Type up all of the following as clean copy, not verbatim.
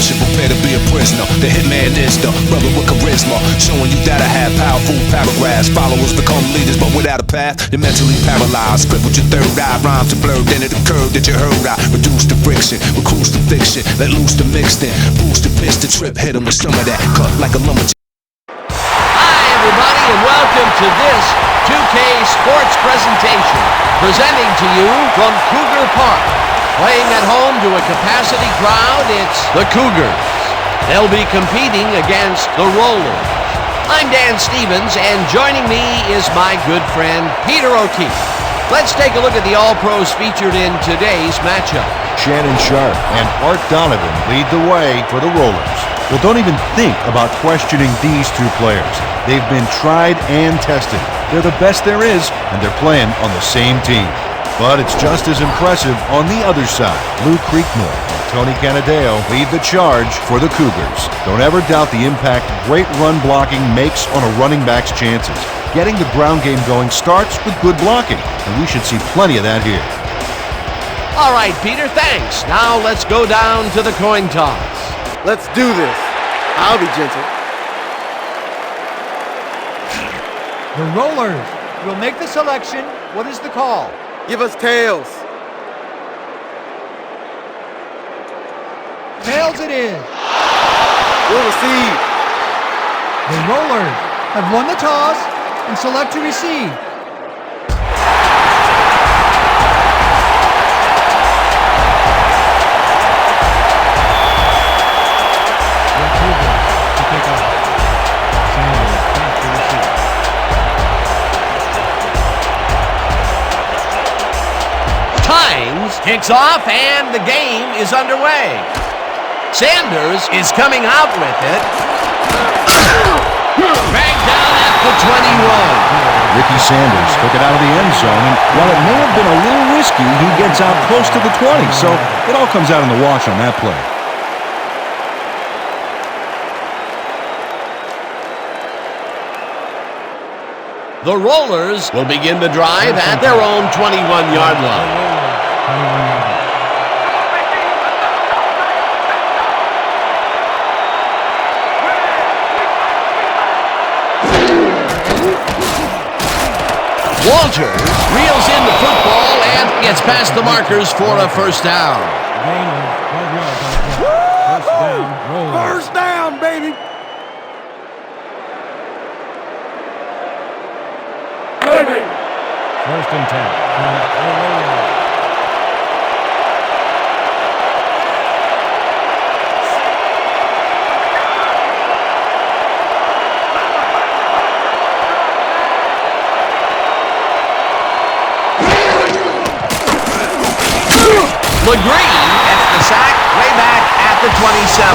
pushing, prepare to be a prisoner. The hitman is the brother with charisma, showing you that I have powerful paragraphs. Followers become leaders, but without a path, you're mentally paralyzed. Split with your third eye, rhymes are blurred, then it occurred that you heard I reduce the friction, recruits the fiction, let loose the mixed in, boost the pitch, the trip, hit him with some of that, cut like a lumberjack. Hi everybody, and welcome to this 2K Sports presentation, presenting to you from Cougar Park. Playing at home to a capacity crowd, it's the Cougars. They'll be competing against the Rollers. I'm Dan Stevens, and joining me is my good friend Peter O'Keefe. Let's take a look at the All-Pros featured in today's matchup. Shannon Sharp and Art Donovan lead the way for the Rollers. Well, don't even think about questioning these two players. They've been tried and tested. They're the best there is, and they're playing on the same team. But it's just as impressive on the other side. Lou Creekmore and Tony Canadeo lead the charge for the Cougars. Don't ever doubt the impact great run blocking makes on a running back's chances. Getting the ground game going starts with good blocking, and we should see plenty of that here. All right, Peter, thanks. Now let's go down to the coin toss. Let's do this. I'll be gentle. The Rollers will make the selection. What is the call? Give us tails. Tails it is. We'll receive. The Rollers have won the toss and select to receive. Kicks off, and the game is underway. Sanders is coming out with it. Dragged down at the 21. Ricky Sanders took it out of the end zone, and while it may have been a little risky, he gets out close to the 20, so it all comes out in the wash on that play. The Rollers will begin the drive at their own 21-yard line. Walters reels in the football and gets past the markers for a first down. First down, baby. First and 10. LeGree gets the sack way back at the 27.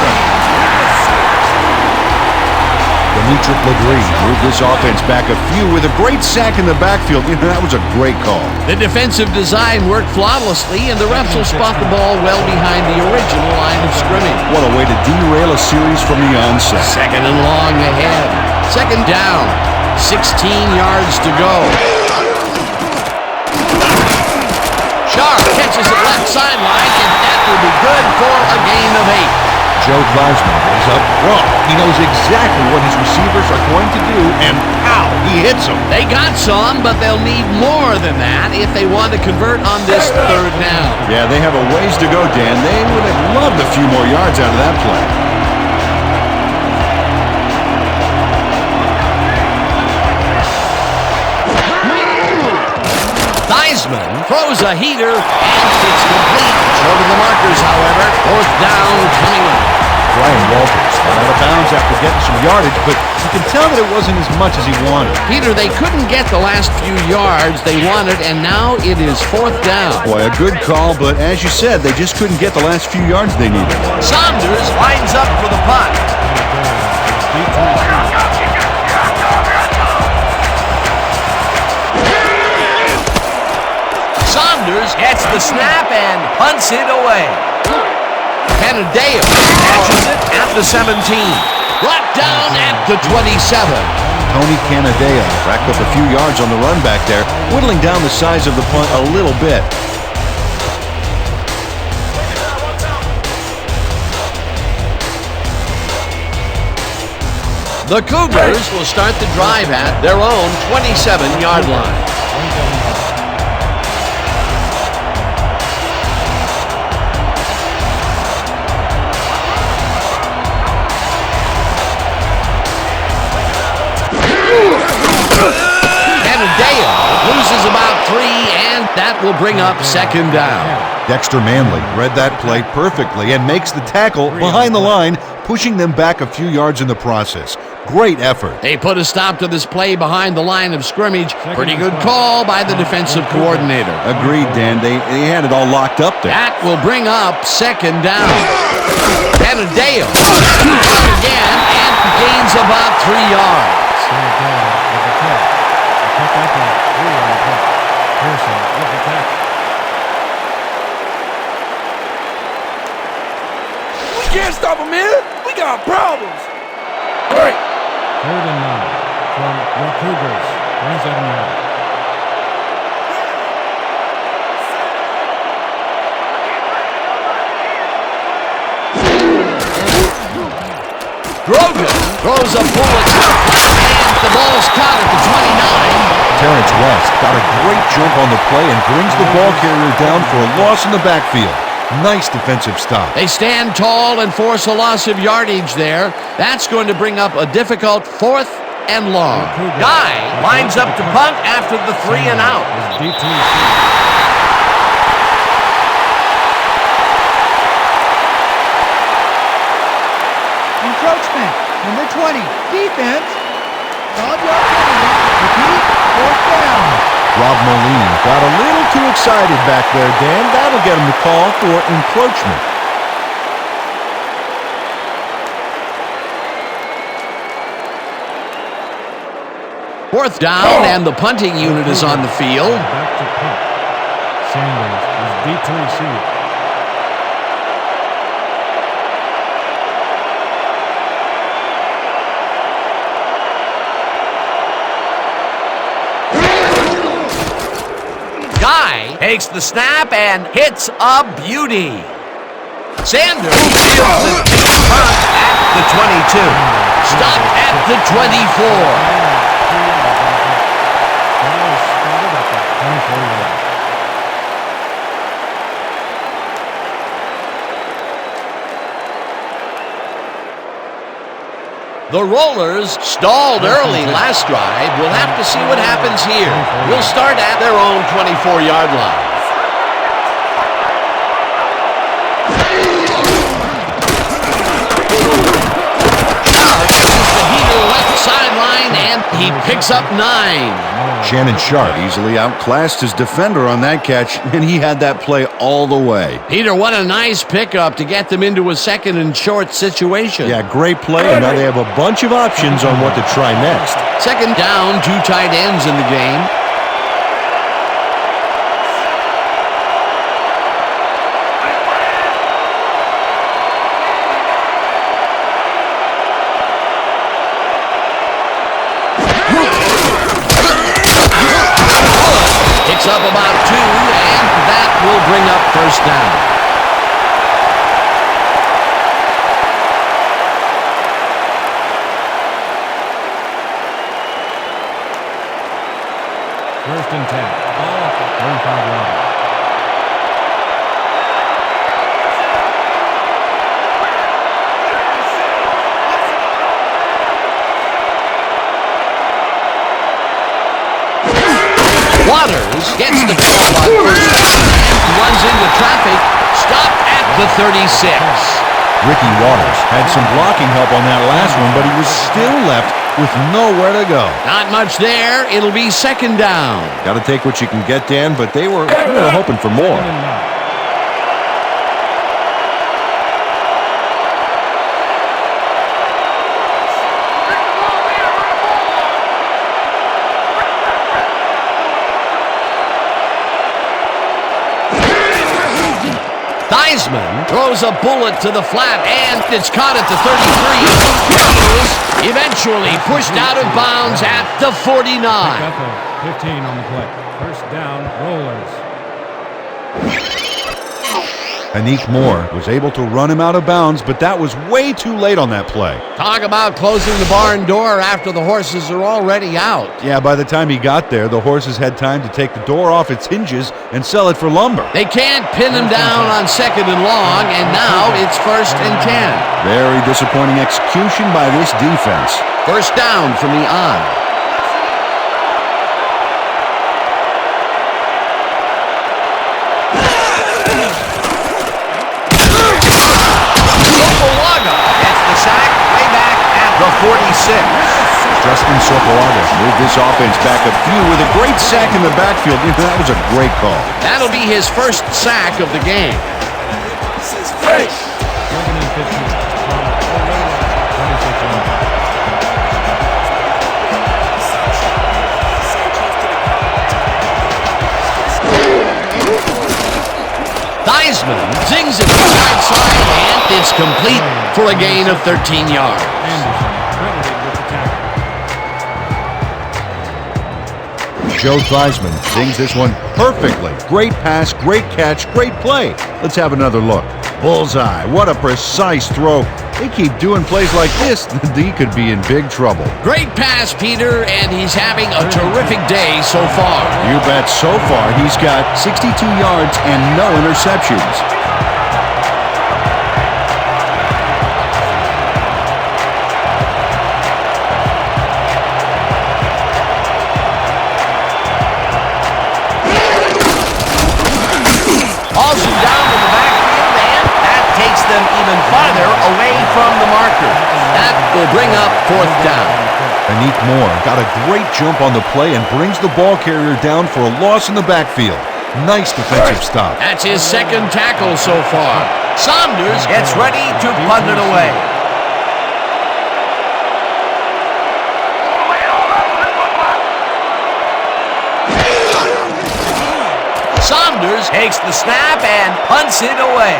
Demetric LeGree moved this offense back a few with a great sack in the backfield. That was a great call. The defensive design worked flawlessly, and the refs will spot the ball well behind the original line of scrimmage. What a way to derail a series from the onset. Second and long ahead. Second down. 16 yards to go. Sharp catches it left sideline, and that will be good for a gain of 8. Joe Theismann is up front. He knows exactly what his receivers are going to do, and how he hits them. They got some, but they'll need more than that if they want to convert on this third down. Yeah, they have a ways to go, Dan. They would have loved a few more yards out of that play. Theismann throws a heater, and it's complete. Short of the markers, however. Fourth down coming up. Brian Walters got out of bounds after getting some yardage, but you can tell that it wasn't as much as he wanted. Peter, they couldn't get the last few yards they wanted, and now it is fourth down. Boy, a good call, but as you said, they just couldn't get the last few yards they needed. Saunders lines up for the punt. Saunders gets the snap and punts it away. Canadeo catches it at the 17. Brought down at the 27. Tony Canadeo racked up a few yards on the run back there, whittling down the size of the punt a little bit. The Cougars will start the drive at their own 27-yard line. Loses about 3, and that will bring up second down. Dexter Manley read that play perfectly and makes the tackle behind the line, pushing them back a few yards in the process. Great effort. They put a stop to this play behind the line of scrimmage. Pretty good call by the defensive coordinator. Agreed, Dan. They had it all locked up there. That will bring up second down. Panadeo again and gains about 3 yards. We can't stop him, man. We got problems. Great. 3rd and 9 from the Cougars. 27 yards. Grogan throws a bullet to the flat, and the ball's caught at the 29. Terrence West got a great jump on the play and brings the ball carrier down for a loss in the backfield. Nice defensive stop. They stand tall and force a loss of yardage there. That's going to bring up a difficult 4th and long. Guy lines up to punt after the 3 and out. Encroachment, number 20, defense. On your repeat, 4th down. Rob Moline got a little too excited back there, Dan. That'll get him to call for encroachment. Fourth down, and the punting unit is on the field. Back to punt. Sanders is deep to receive. Guy takes the snap and hits a beauty. Sanders fields the punt at the 22. Stopped at the 24. The Rollers stalled early last drive. We'll have to see what happens here. We'll start at their own 24-yard line. The heater left sideline, and he picks up 9. Shannon Sharp easily outclassed his defender on that catch, and he had that play all the way. Peter, what a nice pickup to get them into a 2nd and short situation. Yeah, great play, and now they have a bunch of options on what to try next. 2nd down, 2 tight ends in the game. Up about 2, and that will bring up 1st down. First and 10. Ball at the 35 line. Waters gets the ball on 1st down and runs into traffic. Stopped at the 36. Ricky Waters had some blocking help on that last one, but he was still left with nowhere to go. Not much there. It'll be 2nd down. Got to take what you can get, Dan, but they were hoping for more. Theismann throws a bullet to the flat, and it's caught at the 33. Eventually pushed out of bounds at the 49. Pick up a 15 on the play. 1st down, Rollers. Anique Moore was able to run him out of bounds, but that was way too late on that play. Talk about closing the barn door after the horses are already out. Yeah, by the time he got there, the horses had time to take the door off its hinges and sell it for lumber. They can't pin him down on 2nd and long, and now it's 1st and 10. Very disappointing execution by this defense. 1st down from the on. The 46. Justin Sopolaga moved this offense back a few with a great sack in the backfield. That was a great call. That'll be his 1st sack of the game. Second and 15. From 26 yards. Theismann zings it to the right side, and it's complete for a gain of 13 yards. Anderson credited with the tackle. Joe Theismann sings this one perfectly. Great pass, great catch, great play. Let's have another look. Bullseye. What a precise throw. They keep doing plays like this, he could be in big trouble. Great pass, Peter, and he's having a terrific day so far. You bet. So far, he's got 62 yards and no interceptions. Hauls him down to the backfield, and that takes them even farther away from the marker. That will bring up 4th down. Anique Moore got a great jump on the play and brings the ball carrier down for a loss in the backfield. Nice defensive stop. That's his 2nd tackle so far. Saunders gets ready to punt it away. Saunders takes the snap and punts it away.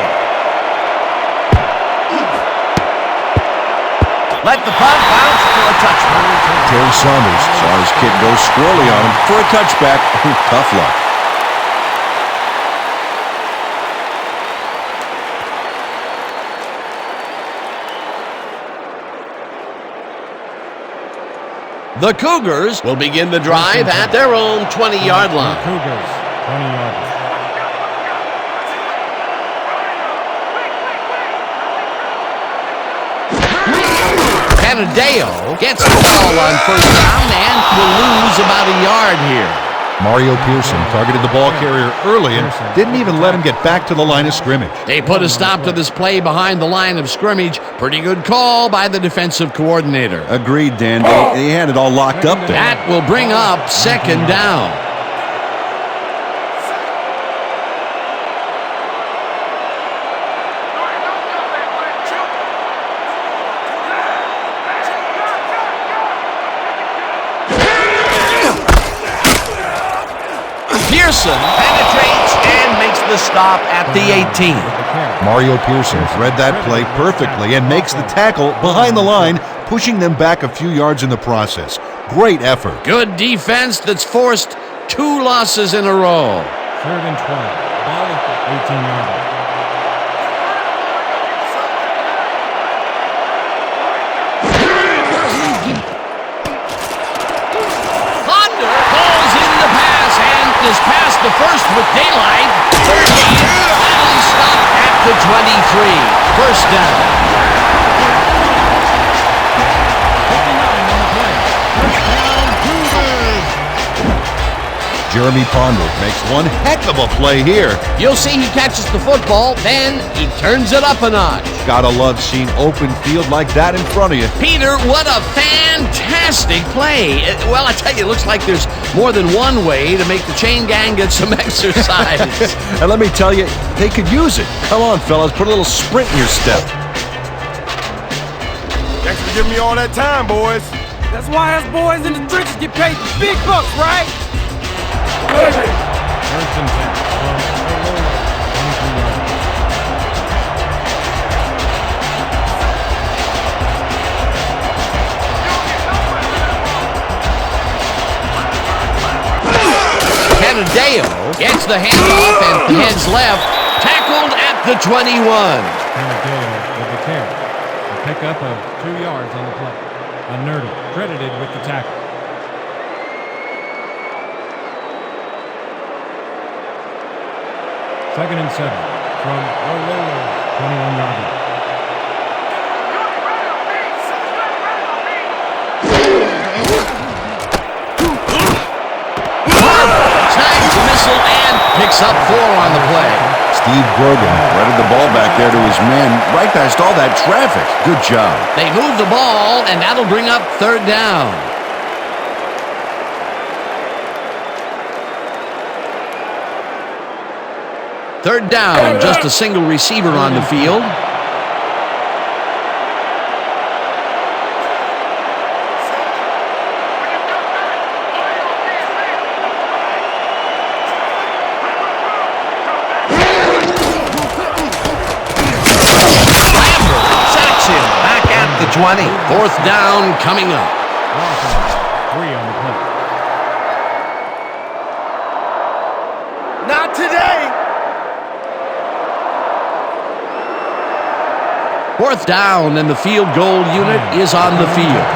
Let the punt bounce for a touchback. Terry Saunders saw his kid go squirrely on him for a touchback. Tough luck. The Cougars will begin the drive at their own 20-yard line. Cougars, 20-yard line. Canadeo gets the ball on 1st down and will lose about a yard here. Mario Pearson targeted the ball carrier early and didn't even let him get back to the line of scrimmage. They put a stop to this play behind the line of scrimmage. Pretty good call by the defensive coordinator. Agreed, Dan. They had it all locked up there. That will bring up 2nd down. Pearson penetrates and makes the stop at the 18. Mario Pearson read that play perfectly and makes the tackle behind the line, pushing them back a few yards in the process. Great effort. Good defense that's forced 2 losses in a row. 3rd and 20. Ball at the 18-yard line. Is past the 1st with daylight. 30. Finally stopped at the 23. 1st down. 59 on the play. 1st down, Cougars. Jeremy Ponder makes one heck of a play here. You'll see he catches the football, then he turns it up a notch. Gotta love seeing open field like that in front of you. Peter, what a fantastic play. Well, I tell you, it looks like there's more than one way to make the chain gang get some exercise. And let me tell you, they could use it. Come on, fellas, put a little sprint in your step. Thanks for giving me all that time, boys. That's why us boys in the trenches get paid big bucks, right? 1st and 10. From a low 23-yard line. Canadeo gets the handoff and heads left. Tackled at the 21. Gale with the carry. A pickup of 2 yards on the play. Nerdy credited with the tackle. Second and 7 from Rollers, 21-yard line. Snags the missile and picks up 4 on the play. Steve Grogan threaded the ball back there to his men, right past all that traffic. Good job. They move the ball, and that'll bring up 3rd down. Third down, just a single receiver on the field. The 20. 4th down coming up. 3 on the play. Not today. 4th down, and the field goal unit is on the field.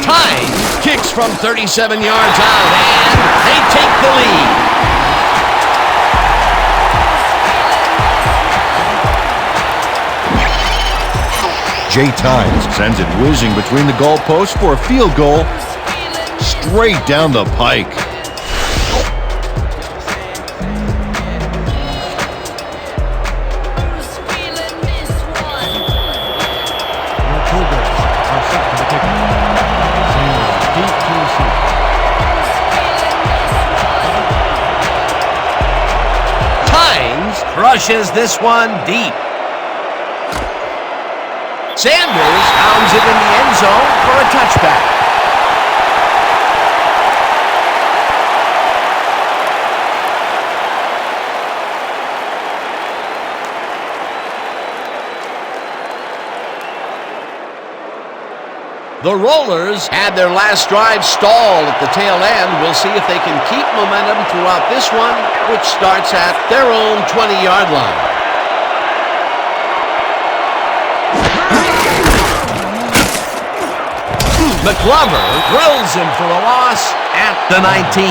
Time kicks from 37 yards out, and they take the lead. Jay Tynes sends it whizzing between the goalposts for a field goal straight down the pike. Crushes this one deep. Sanders pounds it in the end zone for a touchback. The Rollers had their last drive stalled at the tail end. We'll see if they can keep momentum throughout this one, which starts at their own 20-yard line. McLover drills him for a loss at the 19.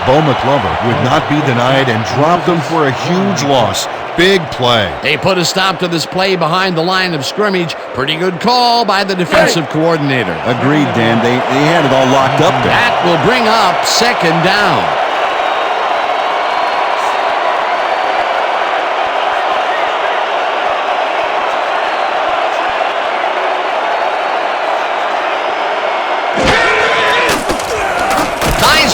Bo McLover would not be denied and dropped him for a huge loss. Big play. They put a stop to this play behind the line of scrimmage. Pretty good call by the defensive coordinator. Agreed, Dan. They had it all locked up there. That will bring up 2nd down.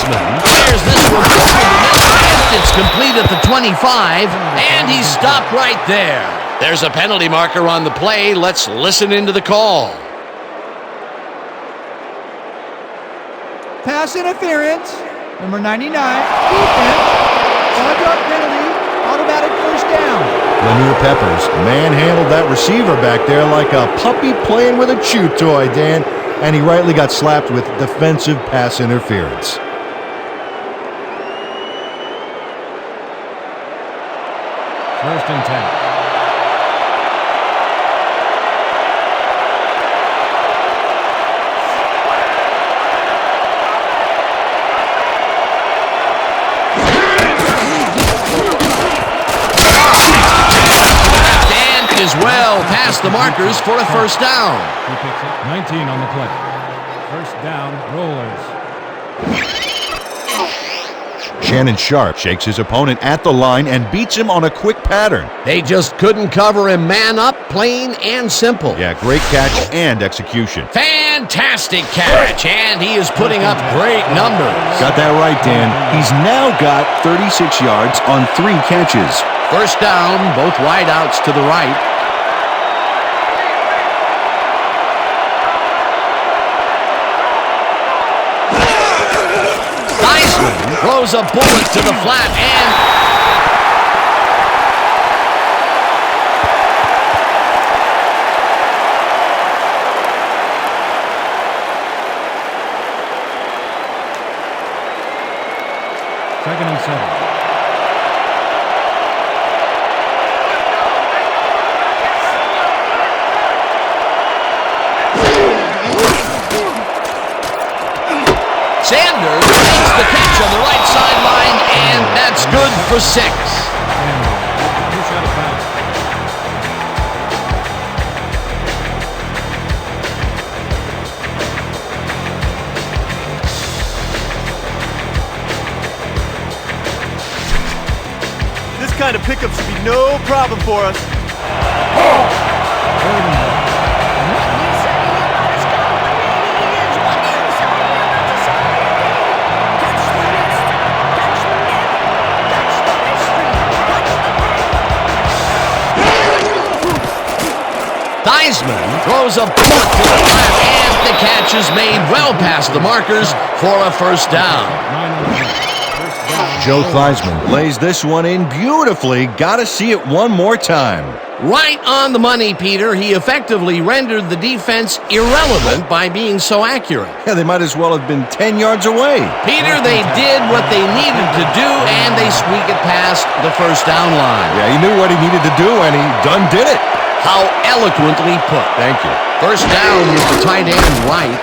Clears this one forward, and it's complete at the 25, and he's stopped right there. There's a penalty marker on the play. Let's listen into the call. Pass interference, number 99, defense, on-yard penalty, automatic 1st down. Lanier Peppers manhandled that receiver back there like a puppy playing with a chew toy, Dan, and he rightly got slapped with defensive pass interference. First and 10. And is well past the markers for a 1st down. He picks up 19 on the play. 1st down, Rollers. Shannon Sharp shakes his opponent at the line and beats him on a quick pattern. They just couldn't cover him man up, plain and simple. Yeah, great catch and execution. Fantastic catch, and he is putting up great numbers. Got that right, Dan. He's now got 36 yards on 3 catches. 1st down, both wideouts to the right. Throws a bullet to the flat, and Sanders makes the catch on the right sideline, and that's good for 6. This kind of pickup should be no problem for us. Theismann throws a bullet to the flat, and the catch is made well past the markers for a first down. Joe Theismann lays this one in beautifully. Got to see it one more time. Right on the money, Peter. He effectively rendered the defense irrelevant by being so accurate. Yeah, they might as well have been 10 yards away. Peter, they did what they needed to do, and they squeak it past the first down line. Yeah, he knew what he needed to do, and he done did it. How eloquently put. Thank you. First down with the tight end right.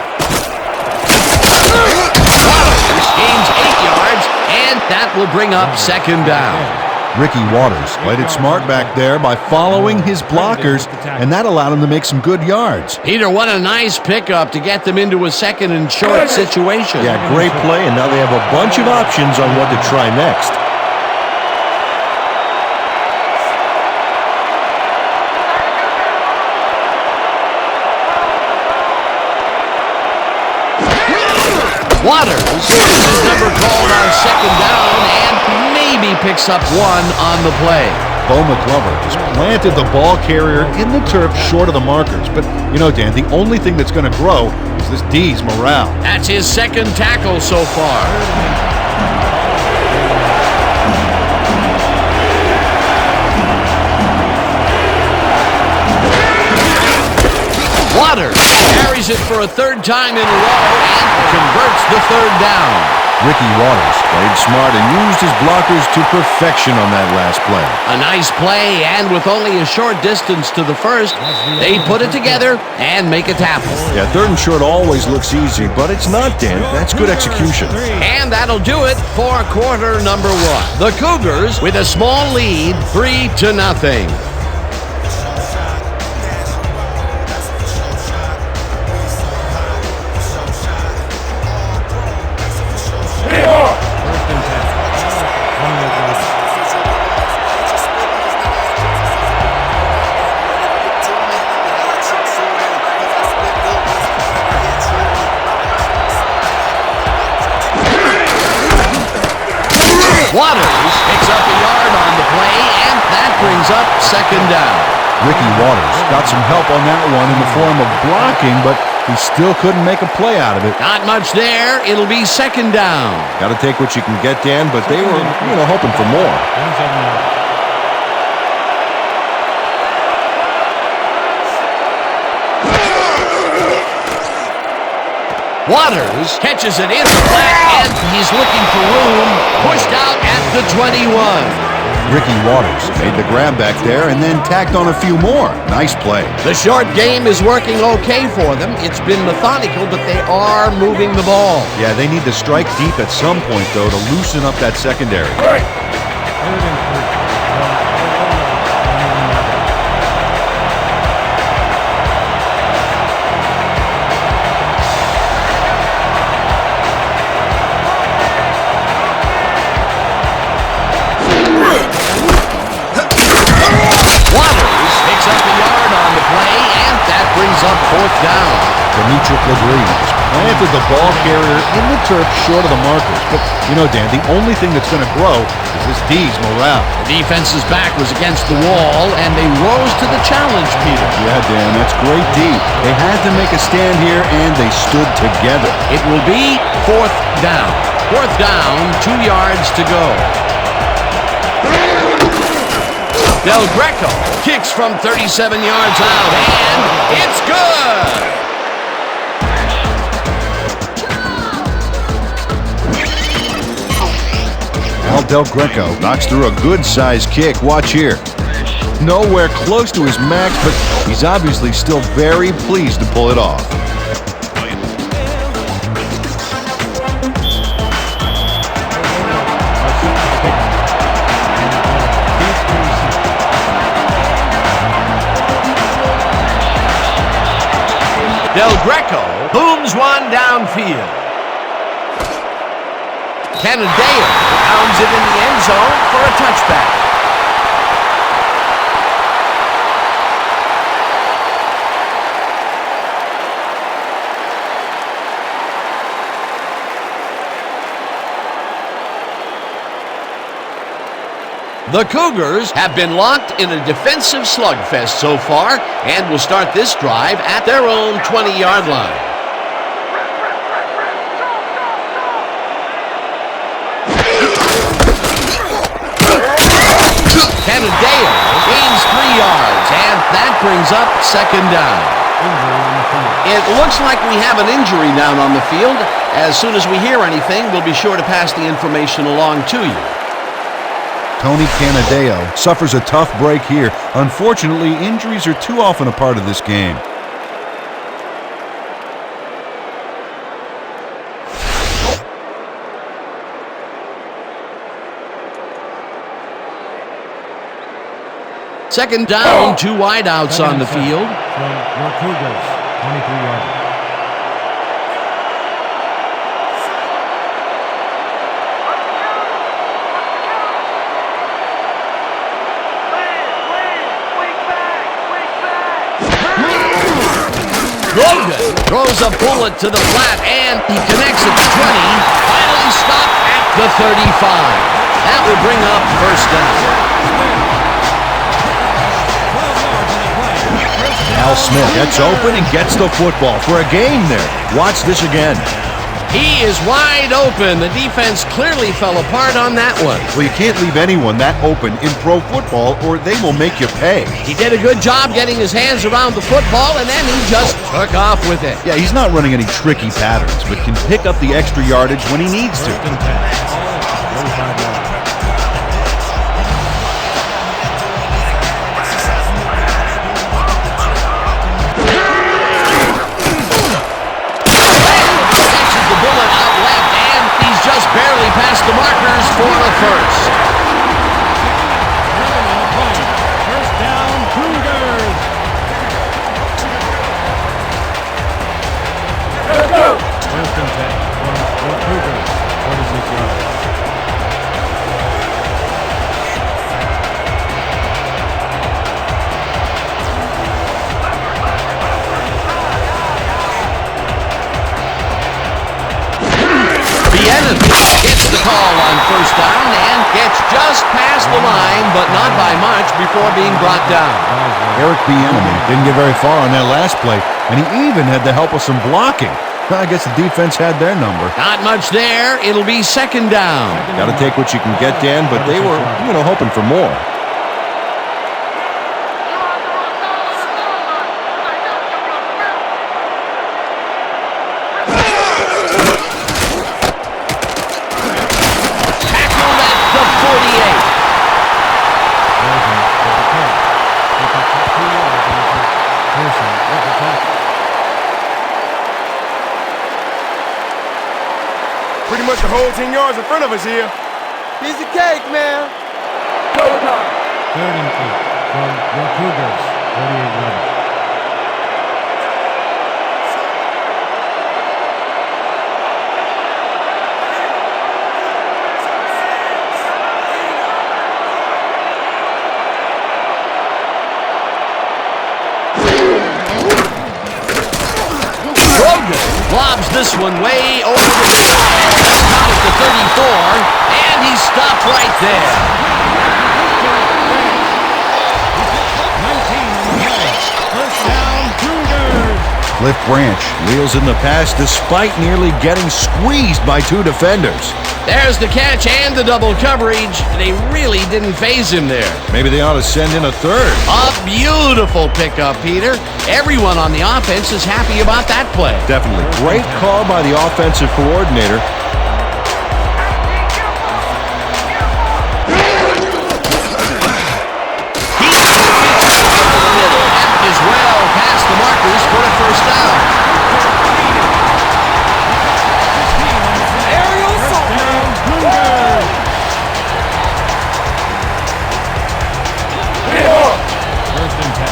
Waters gains 8 yards, and that will bring up second down. Ricky Waters played it smart back there by following his blockers, and that allowed him to make some good yards. Peter, what a nice pickup to get them into a second and short situation. Yeah, great play, and now they have a bunch of options on what to try next. Waters gets his number called on second down and maybe picks up 1 on the play. Bo McGlover has planted the ball carrier in the turf short of the markers. But, you know, Dan, the only thing that's going to grow is this D's morale. That's his second tackle so far. Waters carries it for a third time in a row and converts the third down. Ricky Waters played smart and used his blockers to perfection on that last play. A nice play, and with only a short distance to the first, they put it together and make a tackle. Yeah, third and short always looks easy, but it's not, Dan. That's good execution. And that'll do it for quarter number 1. The Cougars with a small lead, 3-0. Waters picks up a yard on the play, and that brings up second down. Ricky Waters got some help on that one in the form of blocking, but he still couldn't make a play out of it. Not much there. It'll be second down. Got to take what you can get, Dan, but they were, hoping for more. Waters catches it in the flat, and he's looking for room. Pushed out at the 21. Ricky Waters made the grab back there and then tacked on a few more. Nice play. The short game is working okay for them. It's been methodical, but they are moving the ball. Yeah, they need to strike deep at some point, though, to loosen up that secondary. Up fourth down. Dimitri Rodriguez planted the ball carrier in the turf short of the markers. But, Dan, the only thing that's going to grow is this D's morale. The defense's back was against the wall, and they rose to the challenge, Peter. Yeah, Dan, that's great D. They had to make a stand here, and they stood together. It will be fourth down. Fourth down, 2 yards to go. Del Greco kicks from 37 yards out, and it's good! Al Del Greco knocks through a good-sized kick. Watch here. Nowhere close to his max, but he's obviously still very pleased to pull it off. Del Greco booms one downfield. Canadeo pounds it in the end zone for a touchback. The Cougars have been locked in a defensive slugfest so far and will start this drive at their own 20-yard line. Canadeo gains 3 yards, and that brings up second down. It looks like we have an injury down on the field. As soon as we hear anything, we'll be sure to pass the information along to you. Tony Canadeo suffers a tough break here. Unfortunately, injuries are too often a part of this game. Second down, 2 wideouts on the field. From your Cougars, 23 yards. Logan throws a bullet to the flat, and he connects at the 20. Finally stopped at the 35. That will bring up first down. Al Smith gets open and gets the football for a gain there. Watch this again. He is wide open. The defense clearly fell apart on that one. Well, you can't leave anyone that open in pro football or they will make you pay. He did a good job getting his hands around the football, and then he just took off with it. Yeah, he's not running any tricky patterns, but can pick up the extra yardage when he needs to. Barely past the markers for the first. First down, Cougars. Let's go. First and 10 from the Cougars, 46 yards. Gets the call on first down and gets just past the line, but not by much before being brought down. Eric Bieniemy didn't get very far on that last play, and he even had the help of some blocking. I guess the defense had their number. Not much there. It'll be second down. Got to take what you can get, Dan, but they were, hoping for more. Pretty much the whole 10 yards in front of us here. Piece of cake, man. Third and 8 from your Cougars, 38 yards. Lobs this one way over the side. That's out at the 34, and he stopped right there. 19 on the play. First down, Cougars. Cliff Branch reels in the pass despite nearly getting squeezed by 2 defenders. There's the catch and the double coverage. They really didn't faze him there. Maybe they ought to send in a third. A beautiful pickup, Peter. Everyone on the offense is happy about that play. Definitely. Great call by the offensive coordinator. He reaches over the middle and is well past the markers for a first down. Aerial assault. First and 10.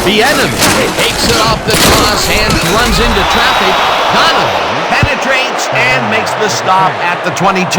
Bieniemy takes it off the cross and runs into traffic. Donovan penetrates and makes the stop at the 22.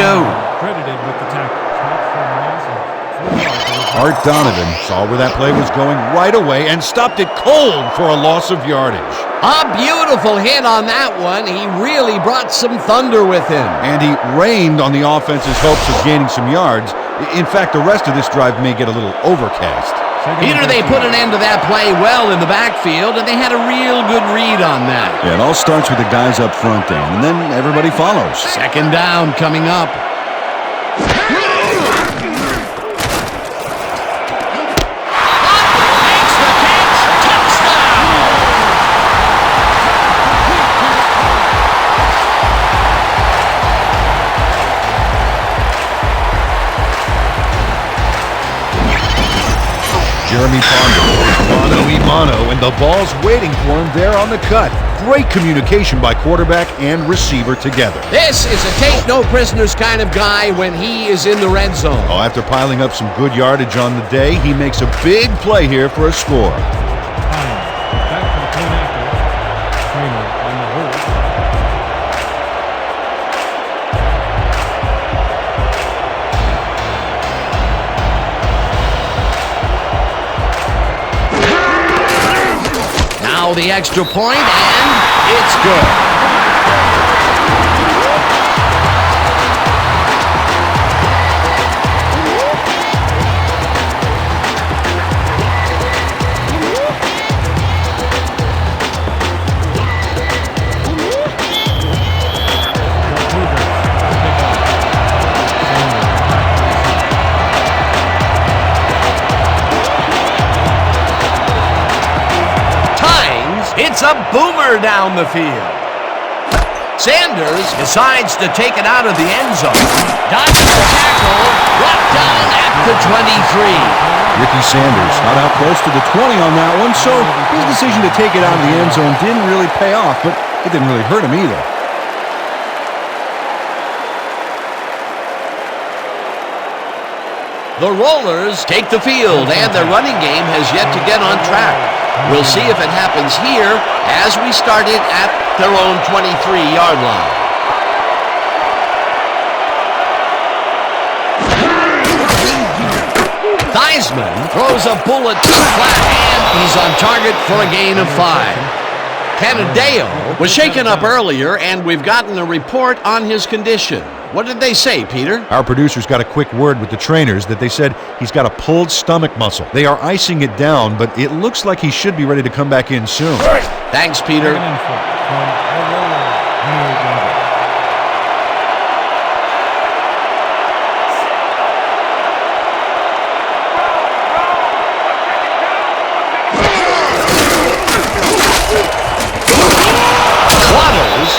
Credited with the tackle. Stops for a loss of 4 yards. Art Donovan saw where that play was going right away and stopped it cold for a loss of yardage. A beautiful hit on that one. He really brought some thunder with him. And he rained on the offense's hopes of gaining some yards. In fact, the rest of this drive may get a little overcast. Peter, they put an end to that play well in the backfield, and they had a real good read on that. Yeah, it all starts with the guys up front, Dan, and then everybody follows. Second down coming up. Jeremy Ponder, mano, and the ball's waiting for him there on the cut. Great communication by quarterback and receiver together. This is a take-no-prisoners kind of guy when he is in the red zone. Oh, after piling up some good yardage on the day, he makes a big play here for a score. Back for the point after. Trainer on the hold. Now the extra point, and it's good. It's a boomer down the field. Sanders decides to take it out of the end zone. Dodges the tackle, brought down at the 23. Ricky Sanders not out close to the 20 on that one, so his decision to take it out of the end zone didn't really pay off, but it didn't really hurt him either. The Rollers take the field, and their running game has yet to get on track. We'll see if it happens here as we start it at their own 23-yard line. Theismann throws a bullet to the flat, and he's on target for a gain of 5. Canadeo was shaken up earlier, and we've gotten a report on his condition. What did they say, Peter? Our producers got a quick word with the trainers that they said he's got a pulled stomach muscle. They are icing it down, but it looks like he should be ready to come back in soon. Thanks, Peter.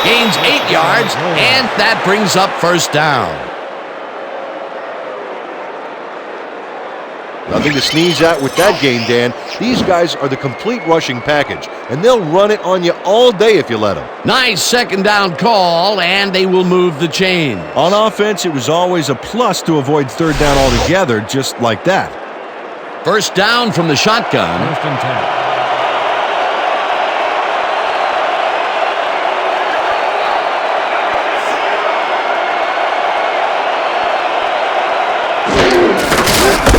Gains 8 yards, and that brings up first down. Nothing to sneeze at with that game, Dan. These guys are the complete rushing package, and they'll run it on you all day if you let them. Nice second down call, and they will move the chain. On offense, it was always a plus to avoid third down altogether, just like that. First down from the shotgun. First and 10.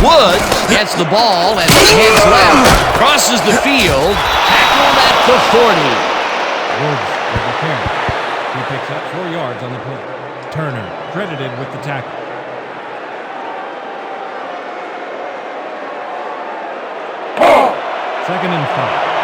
Woods gets the ball and heads left, crosses the field, tackled at the 40. Woods with the carry. He picks up 4 yards on the play. Turner credited with the tackle. Second and 5.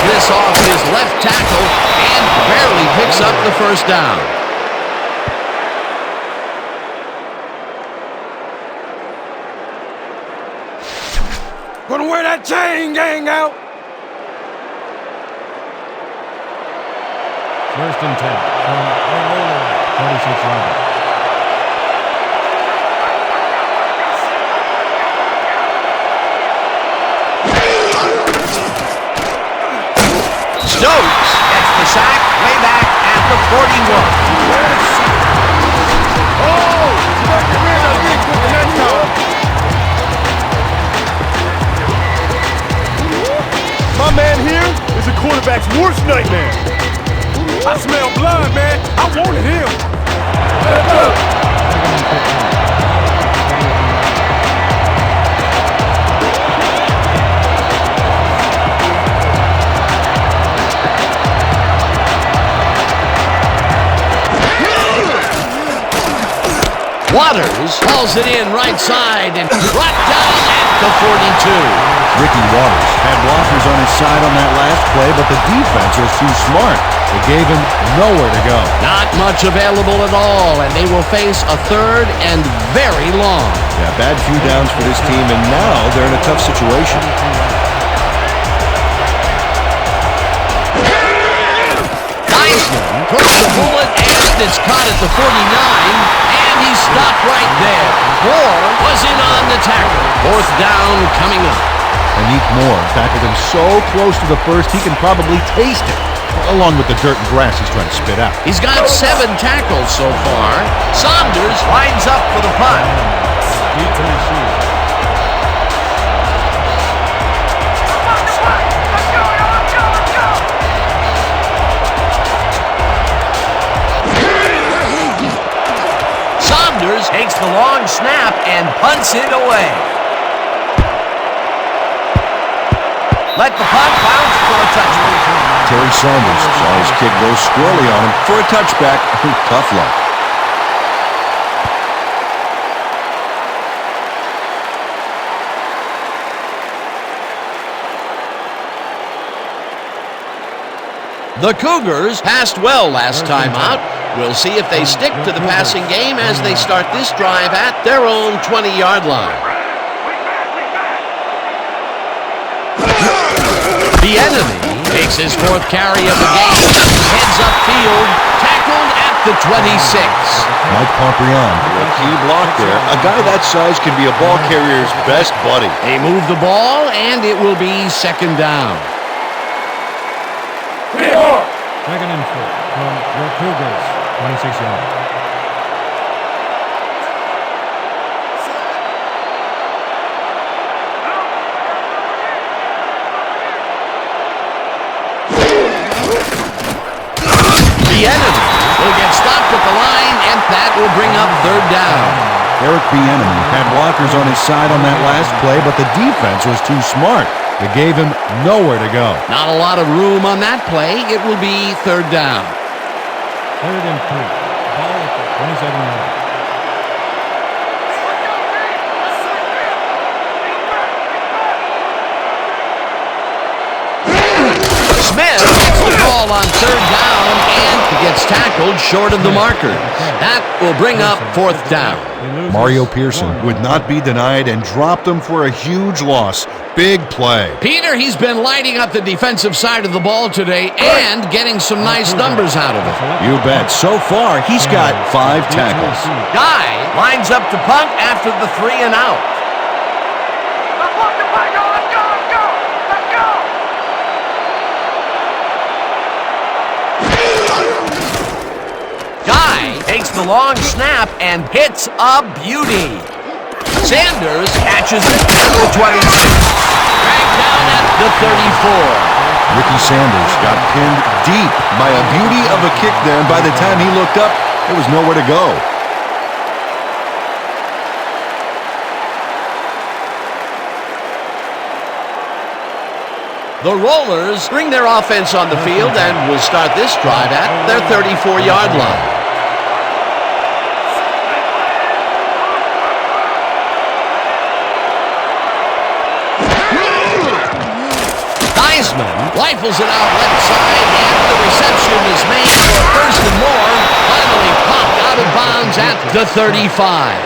This off his left tackle and barely picks up the first down. Gonna wear that chain gang out. First and 10 from 46 yards. Stokes gets the sack way back at the 41. My man here is the quarterback's worst nightmare. I smell blood, man. I wanted him. Let's go. Waters hauls it in right side and brought down at the 42. Ricky Waters had blockers on his side on that last play, but the defense was too smart. It gave him nowhere to go. Not much available at all, and they will face a third and very long. Yeah, bad few downs for this team, and now they're in a tough situation. Heisman throws the bullet, and it's caught at the 49. He stopped right there. Moore was in on the tackle. Fourth down coming up. Anik Moore tackled him so close to the first he can probably taste it, along with the dirt and grass he's trying to spit out. He's got 7 tackles so far. Saunders lines up for the punt. Takes the long snap and punts it away. Let the punt bounce for a touchback. Terry Saunders saw his kick go squarely on him for a touchback. Tough luck. The Cougars passed well last time out. We'll see if they stick to the passing game as they start this drive at their own 20-yard line. The enemy takes his 4th carry of the game, heads upfield, tackled at the 26. Mike Pomprion, a key block there. A guy that size can be a ball carrier's best buddy. They move the ball, and it will be 2nd down. Second and 4 from your Cougars, 26 yards. The enemy will get stopped at the line, and that will bring up 3rd down. Eric Bieniemy had blockers on his side on that last play, but the defense was too smart. It gave him nowhere to go. Not a lot of room on that play. It will be 3rd down. 3rd and 3. Ball at the 27 yards. Smith gets the ball on 3rd down, and he gets tackled short of the marker. That will bring up 4th down. Mario Pearson would not be denied and dropped him for a huge loss. Big play. Peter, he's been lighting up the defensive side of the ball today and getting some nice numbers out of it. You bet. So far, he's got 5 tackles. Guy lines up to punt after the 3 and out. Guy takes the long snap and hits a beauty. Sanders catches it at the 26. Dragged down at the 34. Ricky Sanders got pinned deep by a beauty of a kick there, and by the time he looked up, there was nowhere to go. The Rollers bring their offense on the field and will start this drive at their 34-yard line. Heisman rifles it out left side, and the reception is made for 1st and more. Finally popped out of bounds at the 35.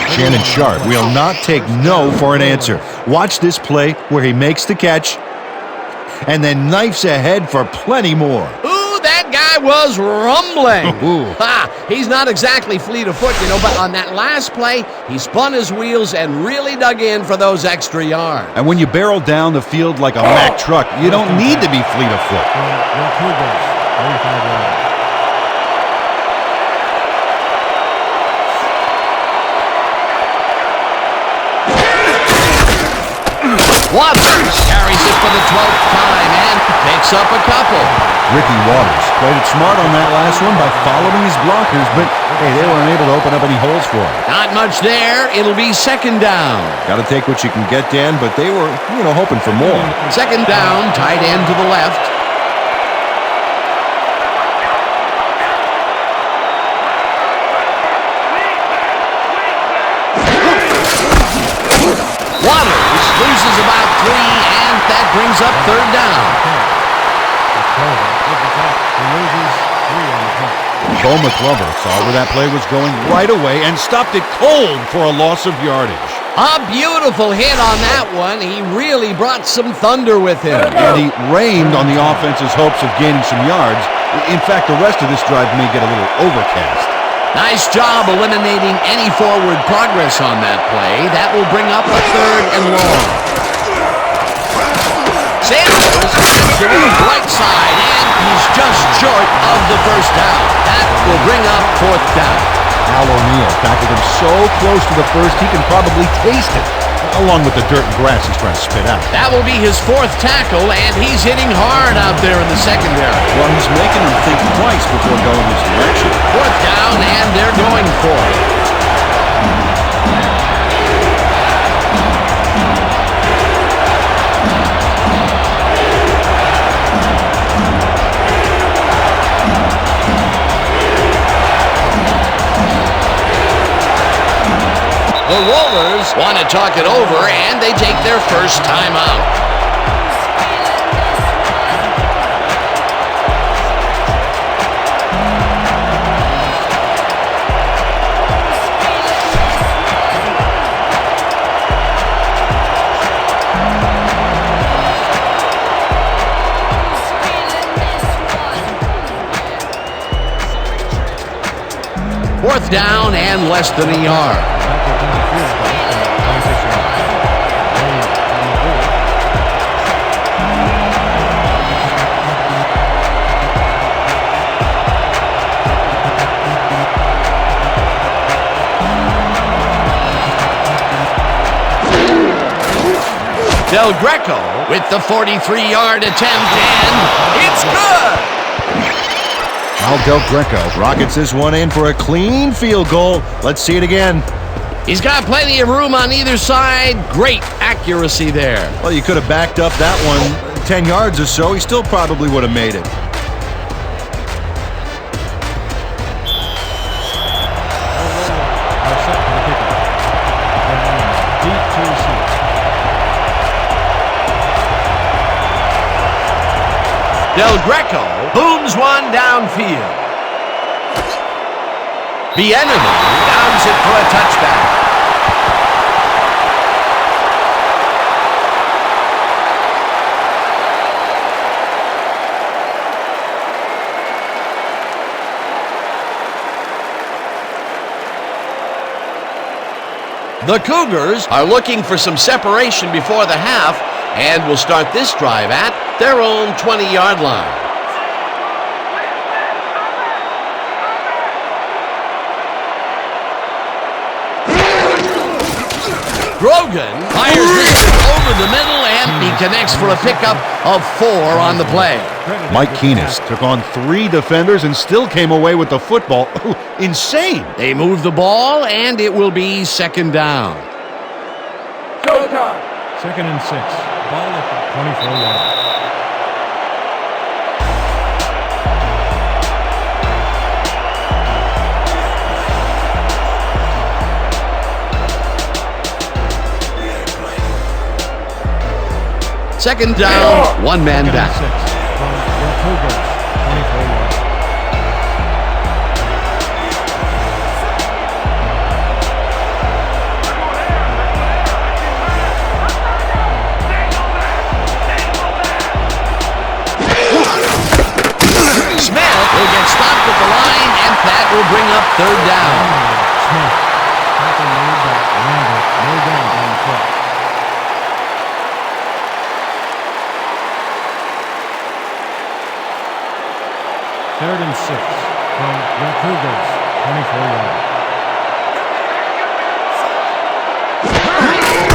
Shannon Sharp will not take no for an answer. Watch this play where he makes the catch and then knifes ahead for plenty more. Ooh, that guy was rumbling. Ooh. He's not exactly fleet of foot, but on that last play, he spun his wheels and really dug in for those extra yards. And when you barrel down the field like a Mack truck, you don't need to be fleet of foot. Your Cougars, 35 yards. Waters carries it for the 12th time and picks up a couple. Ricky Waters played it smart on that last one by following his blockers, but hey, they weren't able to open up any holes for him. Not much there. It'll be second down. Got to take what you can get, Dan, but they were, hoping for more. Second down, tight end to the left. Waters loses about 3, and that brings up third down. He loses 3 on the play. Bo McClover saw where that play was going right away and stopped it cold for a loss of yardage. A beautiful hit on that one. He really brought some thunder with him. And he rained on the offense's hopes of gaining some yards. In fact, the rest of this drive may get a little overcast. Nice job eliminating any forward progress on that play. That will bring up a third and long. Sanders to the right side, and he's just short of the first down. That will bring up fourth down. Al O'Neal tackled him so close to the first he can probably taste it, along with the dirt and grass he's trying to spit out. That will be his fourth tackle, and he's hitting hard out there in the secondary. Well, he's making him think twice before going his direction. Fourth down, and they're going for it. The Rollers want to talk it over, and they take their first time out. Fourth down and less than a yard. Del Greco with the 43-yard attempt, and it's good! Al Del Greco rockets this one in for a clean field goal. Let's see it again. He's got plenty of room on either side. Great accuracy there. Well, you could have backed up that one 10 yards or so. He still probably would have made it. Del Greco booms one downfield. Bieniemy downs it for a touchback. The Cougars are looking for some separation before the half and will start this drive at their own 20-yard line. Grogan fires this over the middle, and he connects for a pickup of 4 on the play. Mike Keenest took on 3 defenders and still came away with the football. Insane! They move the ball, and it will be second down. Second and 6. Ball at the 24-yard. Second down, one man back. Your Cougars, 24 yards. up third down. Smith. Tackle made by Lambert. No downs on the play. Third and 6 from the Cougars. 24 yards.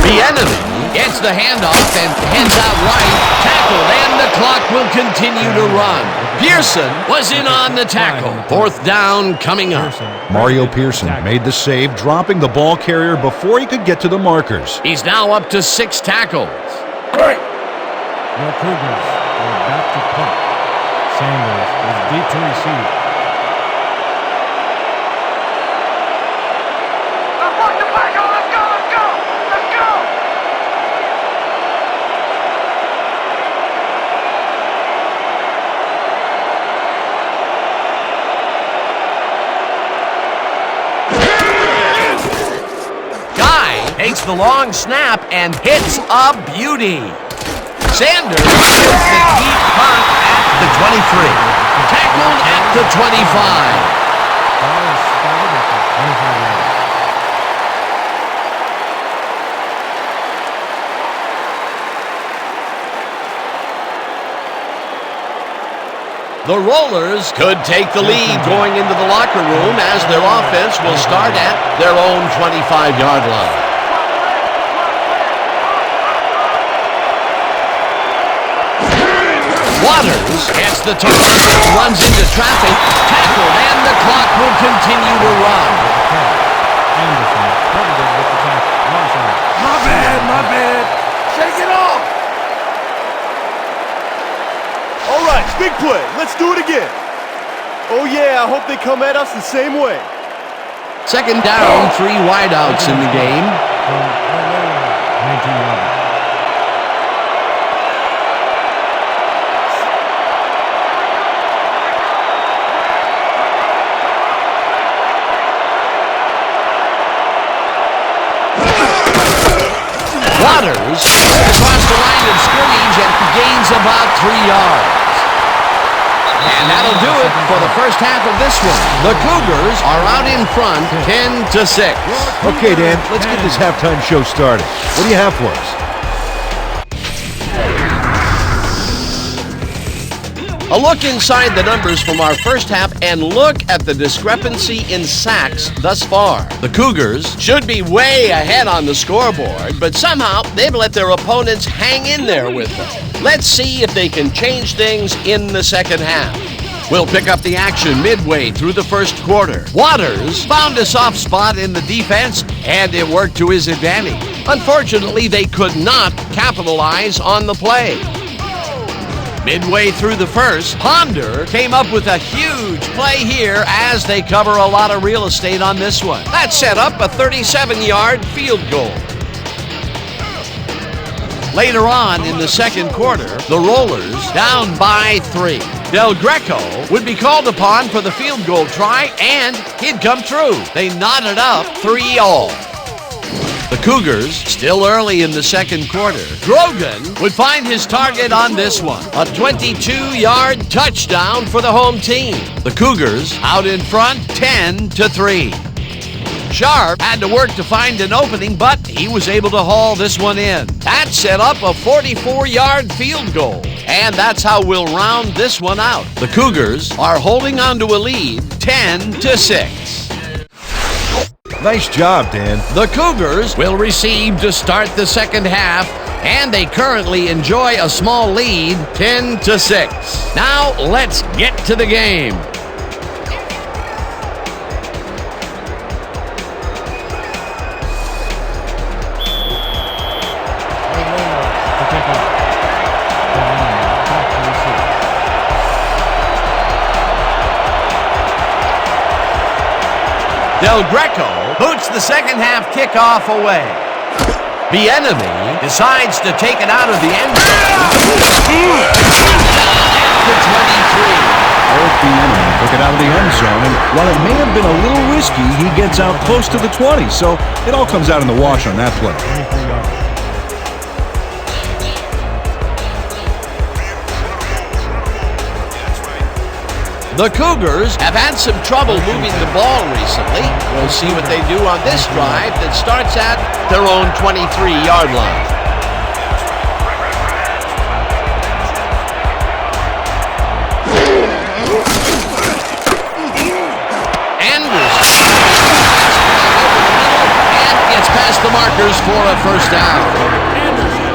The enemy gets the handoff and heads out right. Tackled, and the clock will continue to run. Pearson was in on the tackle. Fourth down coming up. Mario Pearson made the save, dropping the ball carrier before he could get to the markers. He's now up to 6 tackles. The Cougars are about to punt. Sanders is deep to receive. Takes the long snap and hits a beauty. Sanders gets the deep punt at the 23. Tackled at the 25. Ball is spotted at the 25 yard. The Rollers could take the lead going into the locker room as their offense will start at their own 25-yard line. Waters gets the target, runs into traffic, tackled, and the clock will continue to run. Anderson credited with the tackle. My bad. Shake it off. All right, big play. Let's do it again. Oh, yeah, I hope they come at us the same way. Second down, 3 wideouts in the game. 19 yards. Waters across the line of scrimmage and gains about 3 yards. And that'll do it for the first half of this one. The Cougars are out in front, 10-6. Okay, Dan, let's get this halftime show started. What do you have for us? A look inside the numbers from our first half and look at the discrepancy in sacks thus far. The Cougars should be way ahead on the scoreboard, but somehow they've let their opponents hang in there with them. Let's see if they can change things in the second half. We'll pick up the action midway through the first quarter. Waters found a soft spot in the defense, and it worked to his advantage. Unfortunately, they could not capitalize on the play. Midway through the first, Ponder came up with a huge play here as they cover a lot of real estate on this one. That set up a 37-yard field goal. Later on in the second quarter, the Rollers down by 3. Del Greco would be called upon for the field goal try, and he'd come through. They knotted up 3-all. The Cougars, still early in the second quarter, Grogan would find his target on this one. A 22-yard touchdown for the home team. The Cougars out in front, 10-3. Sharp had to work to find an opening, but he was able to haul this one in. That set up a 44-yard field goal. And that's how we'll round this one out. The Cougars are holding on to a lead, 10-6. Nice job, Dan. The Cougars will receive to start the second half, and they currently enjoy a small lead, 10-6. Now let's get to the game. Del Greco boots the second half kickoff away. The enemy decides to take it out of the end zone. At the 23. Eric the enemy took it out of the end zone, and while it may have been a little risky, he gets out close to the 20, so it all comes out in the wash on that play. 23 yards. The Cougars have had some trouble moving the ball recently. We'll see what they do on this drive that starts at their own 23-yard line. Anderson and gets past the markers for a first down. Anderson.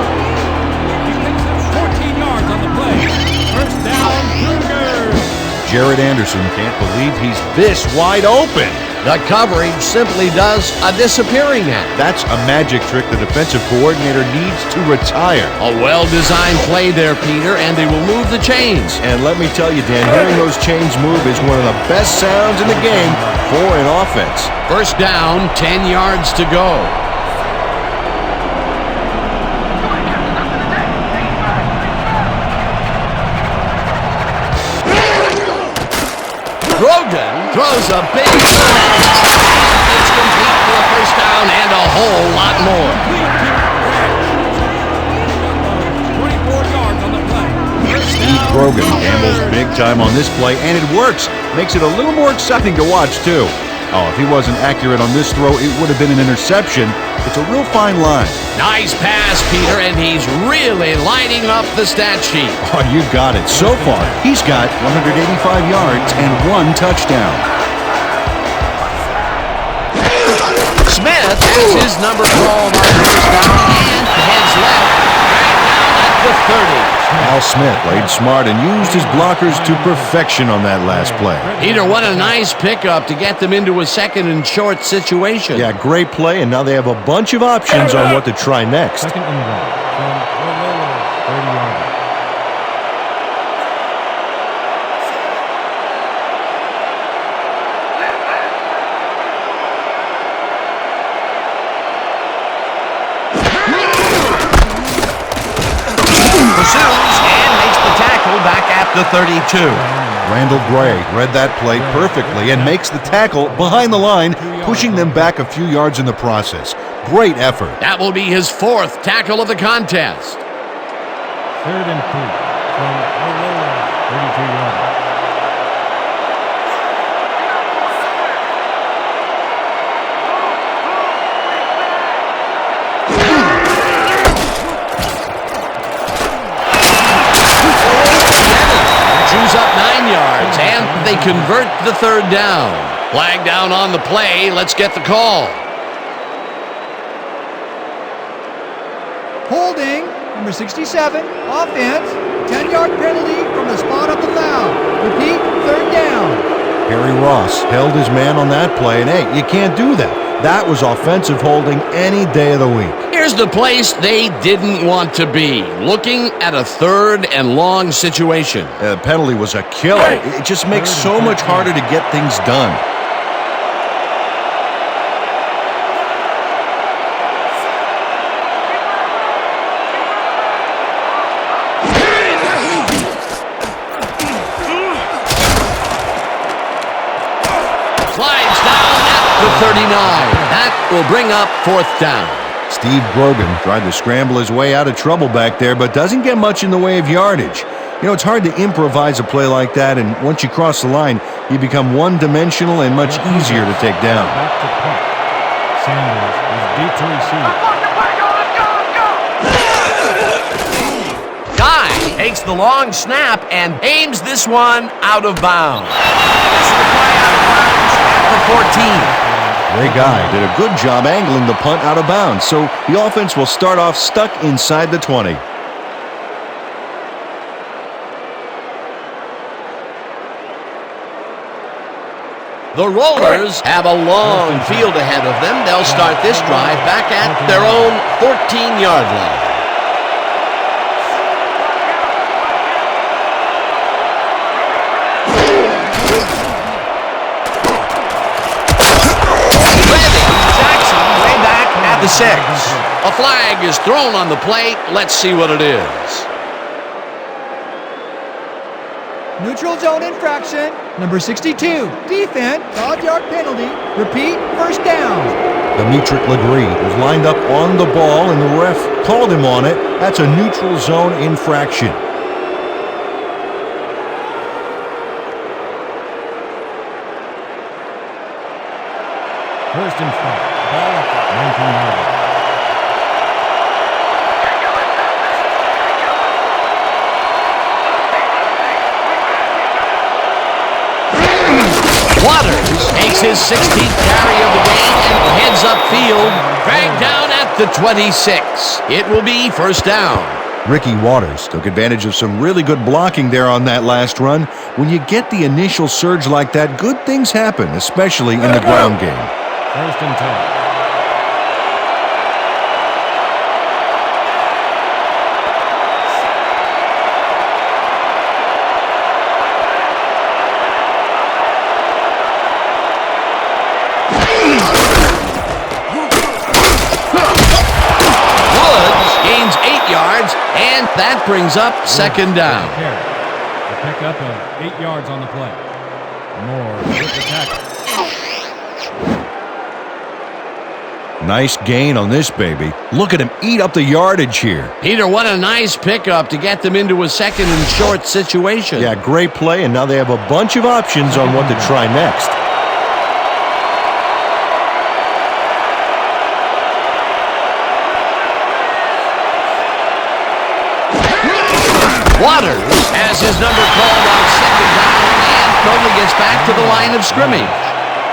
He picks up 14 yards on the play. First down, Cougars. Jared Anderson can't believe he's this wide open. The coverage simply does a disappearing act. That's a magic trick the defensive coordinator needs to retire. A well-designed play there, Peter, and they will move the chains. And let me tell you, Dan, hearing those chains move is one of the best sounds in the game for an offense. First down, 10 yards to go. Grogan throws a big it's complete for a first down and a whole lot more. 24 yards on the play. Steve Grogan gambles big time on this play, and it works. Makes it a little more exciting to watch, too. Oh, if he wasn't accurate on this throw, it would have been an interception. It's a real fine line. Nice pass, Peter, and he's really lighting up the stat sheet. Oh, you got it. So far, he's got 185 yards and 1 touchdown. Smith has his number called on first down and heads left right down at the 30. Al Smith played smart and used his blockers to perfection on that last play. Peter, what a nice pickup to get them into a second and short situation. Yeah, great play, and now they have a bunch of options on what to try next. Second and 1 from the 30-yard line. Pursues and makes the tackle back at the 32. Randall Gray read that play perfectly and makes the tackle behind the line, pushing them back a few yards in the process. Great effort. That will be his 4th tackle of the contest. Third and 3 from the 32-yard line. Up 9 yards, and they convert the third down. Flag down on the play. Let's get the call. Holding, number 67, offense, 10-yard penalty from the spot of the foul. Repeat, third down. Harry Ross held his man on that play, and hey, you can't do that. That was offensive holding any day of the week. Here's the place they didn't want to be, looking at a third and long situation. The penalty was a killer. It just makes so much harder to get things done. Slides down at the 39. That will bring up 4th down. Steve Grogan tried to scramble his way out of trouble back there, but doesn't get much in the way of yardage. You know, it's hard to improvise a play like that, and once you cross the line, you become one-dimensional and much easier to take down. Back to punt. Sanders is deep to receive. Guy takes the long snap and aims this one out of bounds. This is the play out of bounds at the 14. Ray Guy did a good job angling the punt out of bounds, so the offense will start off stuck inside the 20. The Rollers have a long field ahead of them. They'll start this drive back at their own 14-yard line. The 6. A flag is thrown on the plate. Let's see what it is. Neutral zone infraction, number 62, defense, 5-yard penalty, repeat, first down. Dimitri Legree was lined up on the ball, and the ref called him on it. That's a neutral zone infraction. First and 5. Ball up at 19-yard line. Waters takes his 16th carry of the game and heads upfield, dragged down at the 26. It will be first down. Ricky Waters took advantage of some really good blocking there on that last run. When you get the initial surge like that, good things happen, especially in the ground game. First and 10. And that brings up second down. A pickup of 8 yards on the play. Moore with the tackle. Nice gain on this baby. Look at him eat up the yardage here. Peter, what a nice pickup to get them into a second and short situation. Yeah, great play, and now they have a bunch of options on what to try next. Waters has his number called on second down and probably gets back to the line of scrimmage.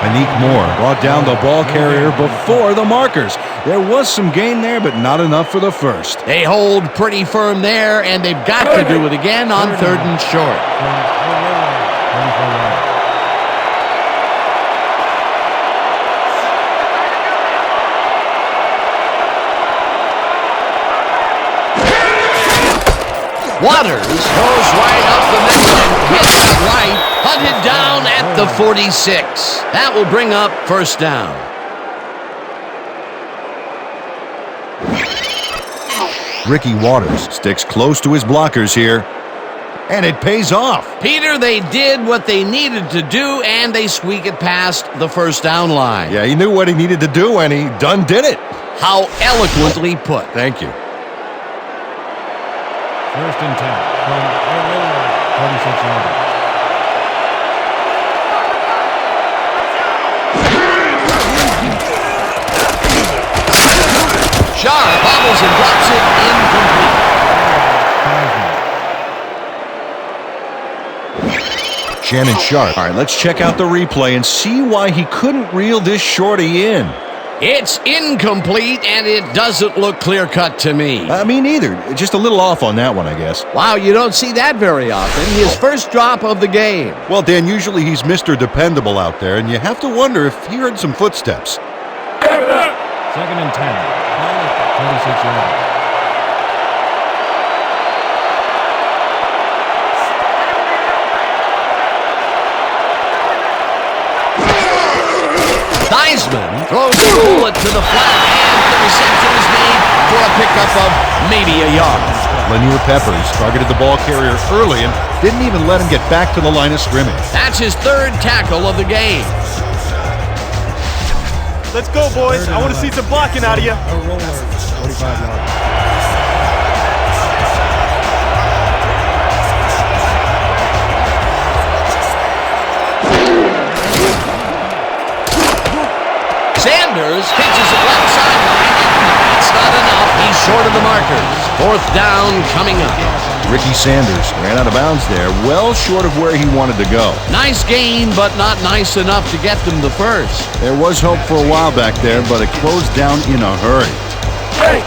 Anik Moore brought down the ball carrier before the markers. There was some gain there, but not enough for the first. They hold pretty firm there, and they've got to do it again on third and short. Waters goes right up the middle and hits it right, hunted down at the 46. That will bring up first down. Ricky Waters sticks close to his blockers here, and it pays off. Peter, they did what they needed to do, and they squeak it past the first down line. Yeah, he knew what he needed to do, and he done did it. How eloquently put. Thank you. First and 10 from 46 yards. Sharp bobbles and drops it incomplete. Shannon Sharp. All right, let's check out the replay and see why he couldn't reel this shorty in. It's incomplete, and it doesn't look clear-cut to me. Me neither. Just a little off on that one, I guess. Wow, you don't see that very often. His first drop of the game. Well, Dan, usually he's Mr. Dependable out there, and you have to wonder if he heard some footsteps. Second and 10. 26 yards. Theismann throws the bullet to the flat, and the reception is made for a pickup of maybe a yard. Lanier Peppers targeted the ball carrier early and didn't even let him get back to the line of scrimmage. That's his third tackle of the game. Let's go, boys. I want to see some blocking out of you. A roller, 45 yards. Sanders pitches it left sideline. That's not enough. He's short of the markers. Fourth down coming up. Ricky Sanders ran out of bounds there, well short of where he wanted to go. Nice gain, but not nice enough to get them the first. There was hope for a while back there, but it closed down in a hurry. Hey!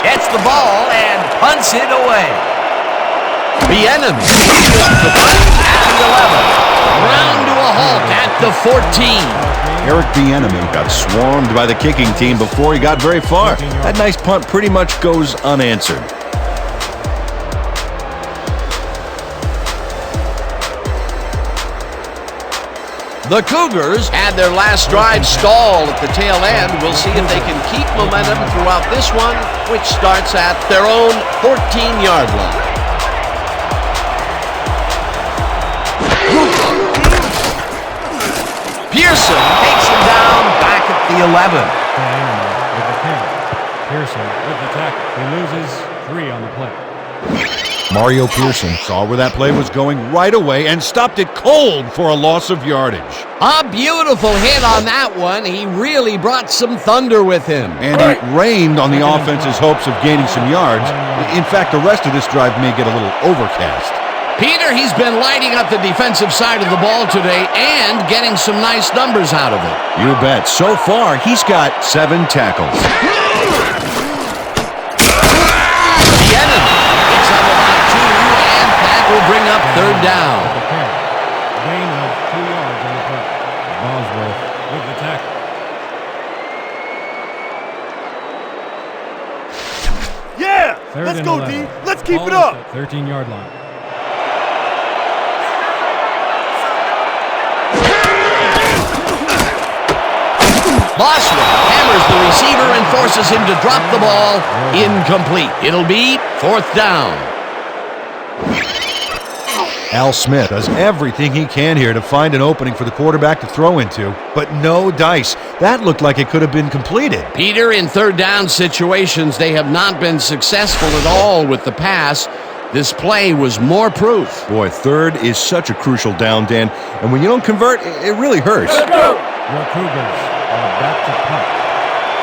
Gets the ball and punts it away. The enemy the punt at the 11. Round to a halt at the 14. Eric Bieniemy got swarmed by the kicking team before he got very far. That nice punt pretty much goes unanswered. The Cougars had their last drive stall at the tail end. We'll see if they can keep momentum throughout this one, which starts at their own 14-yard line. Pearson takes him down back at the 11. Animal with the carry. Pearson with the tackle. He loses 3 on the play. Mario Pearson saw where that play was going right away and stopped it cold for a loss of yardage. A beautiful hit on that one. He really brought some thunder with him. And it rained on the offense's hopes of gaining some yards. In fact, the rest of this drive may get a little overcast. Peter, he's been lighting up the defensive side of the ball today and getting some nice numbers out of it. You bet. So far, he's got 7 tackles. The enemy picks up about 2, and that will bring up third down. With the carry. Gain of 2 yards on the play. Bosworth with the tackle. Yeah! Third Let's and go, 11. D. Let's keep it Ball up. at the 13-yard line. Bosworth hammers the receiver and forces him to drop the ball. Incomplete. It'll be fourth down. Al Smith does everything he can here to find an opening for the quarterback to throw into, but no dice. That looked like it could have been completed. Peter, in third down situations, they have not been successful at all with the pass. This play was more proof. Boy, third is such a crucial down, Dan, and when you don't convert, it really hurts. Your Cougars are back to punt.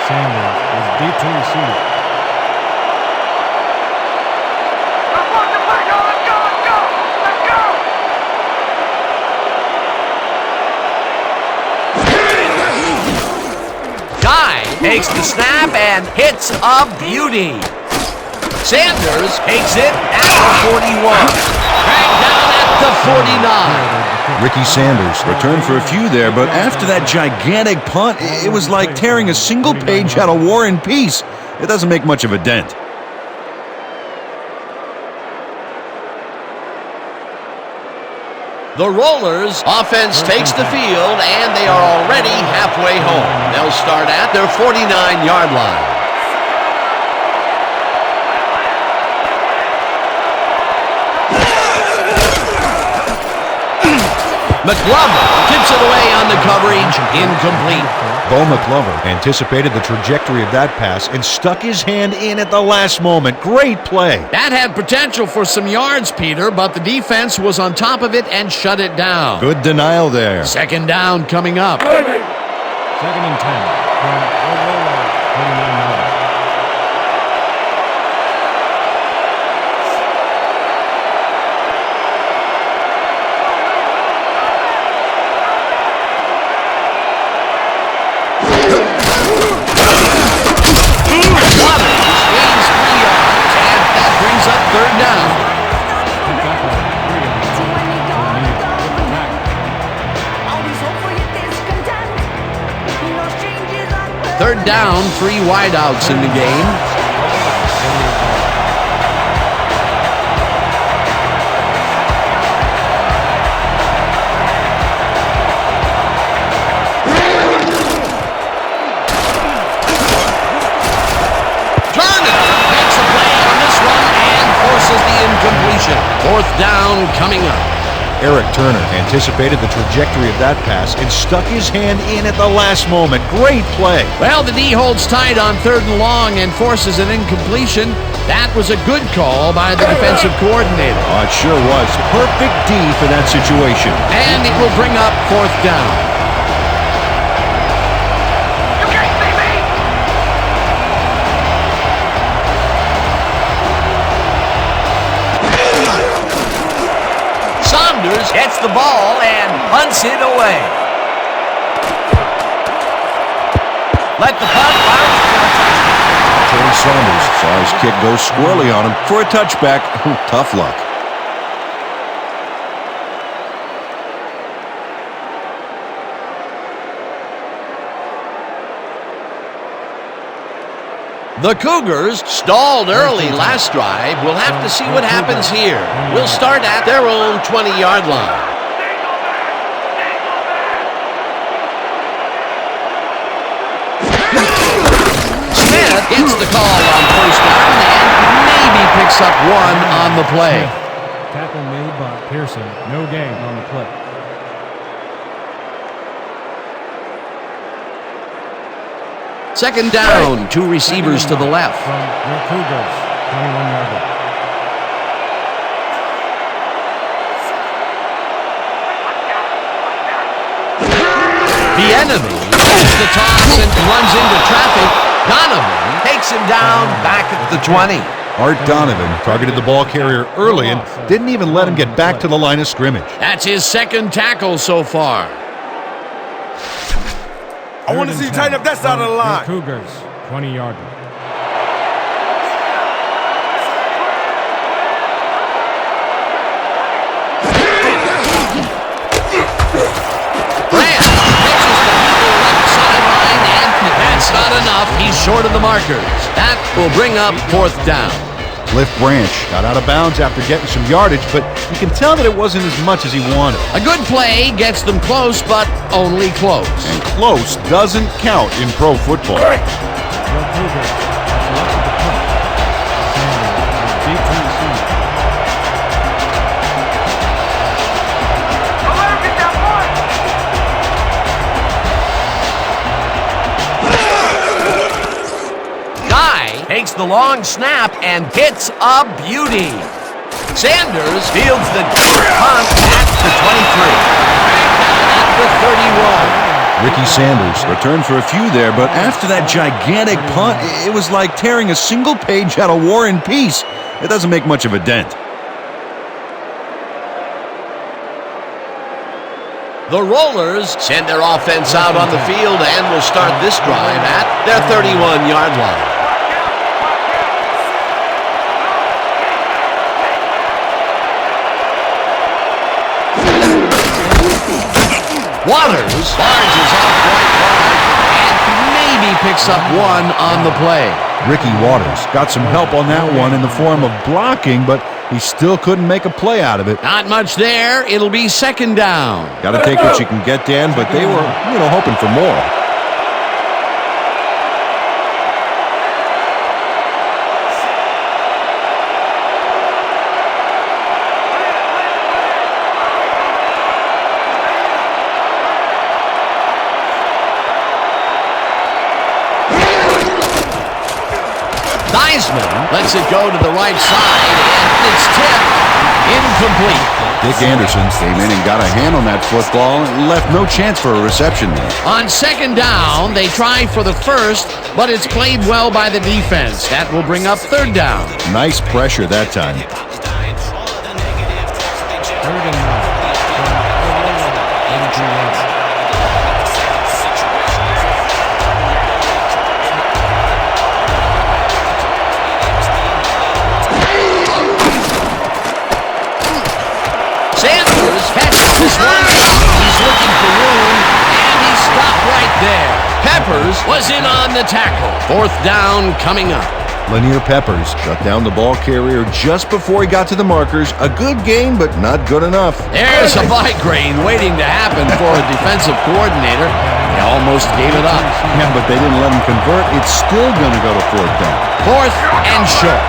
Sanders is deep to receive. Guy takes the snap and hits a beauty. Sanders takes it at the 41. Dragged down at the 49. Ricky Sanders returned for a few there, but after that gigantic punt, it was like tearing a single page out of War and Peace. It doesn't make much of a dent. The Rollers offense takes the field, and they are already halfway home. They'll start at their 49-yard line. McLovin tips it away on the coverage, incomplete. Bo McLovin anticipated the trajectory of that pass and stuck his hand in at the last moment. Great play. That had potential for some yards, Peter, but the defense was on top of it and shut it down. Good denial there. Second down coming up. 2nd and 10 from the Rollers, 39 yards. Third down. Third down, 3 wideouts in the game. Completion. Fourth down coming up. Eric Turner anticipated the trajectory of that pass and stuck his hand in at the last moment. Great play. Well, the D holds tight on 3rd and long and forces an incompletion. That was a good call by the defensive coordinator. Oh, it sure was. Perfect D for that situation. And it will bring up 4th down. Gets the ball and punts it away. Let the punt bounce for a touchback. Terry Saunders saw his kick go squirrely on him for a touchback. Tough luck. The Cougars stalled early last drive. We'll have to see what happens here. We'll start at their own 20-yard line. Smith gets the call on first down and maybe picks up 1 on the play. Tackle made by Pearson. No gain on the play. Second down, two receivers to the left. From your Cougars, 21-yarder. The enemy takes the toss and runs into traffic. Donovan takes him down back at the 20. Art Donovan targeted the ball carrier early and didn't even let him get back to the line of scrimmage. That's his second tackle so far. I want to see you tighten up that side of the line. Cougars, 20-yarder. That's not enough. He's short of the markers. That will bring up fourth down. Cliff Branch got out of bounds after getting some yardage, but you can tell that it wasn't as much as he wanted. A good play gets them close, but only close. And close doesn't count in pro football. Your Cougars have selected the punt. Sanders, deep to receive. Takes the long snap and hits a beauty. Sanders fields the punt at the 23. At the 31. Ricky Sanders returned for a few there, but after that gigantic punt, it was like tearing a single page out of War and Peace. It doesn't make much of a dent. The Rollers send their offense out on the field and will start this drive at their 31-yard line. Waters barges off right guard and maybe picks up one on the play. Ricky Waters got some help on that one in the form of blocking, but he still couldn't make a play out of it. Not much there. It'll be second down. Got to take what you can get, Dan, but they were, hoping for more. Lets it go to the right side, and it's tipped. Incomplete. Dick Anderson came in and got a hand on that football and left no chance for a reception there. On second down, they try for the first, but it's played well by the defense. That will bring up third down. Nice pressure that time. Third and 9. Sanders catches this one. He's looking for room, and he stopped right there. Peppers was in on the tackle. Fourth down coming up. Lanier Peppers got down the ball carrier just before he got to the markers. A good gain, but not good enough. There's a migraine waiting to happen for a defensive coordinator. They almost gave it up. Yeah, but they didn't let him convert. It's still going to go to fourth down. Fourth and short.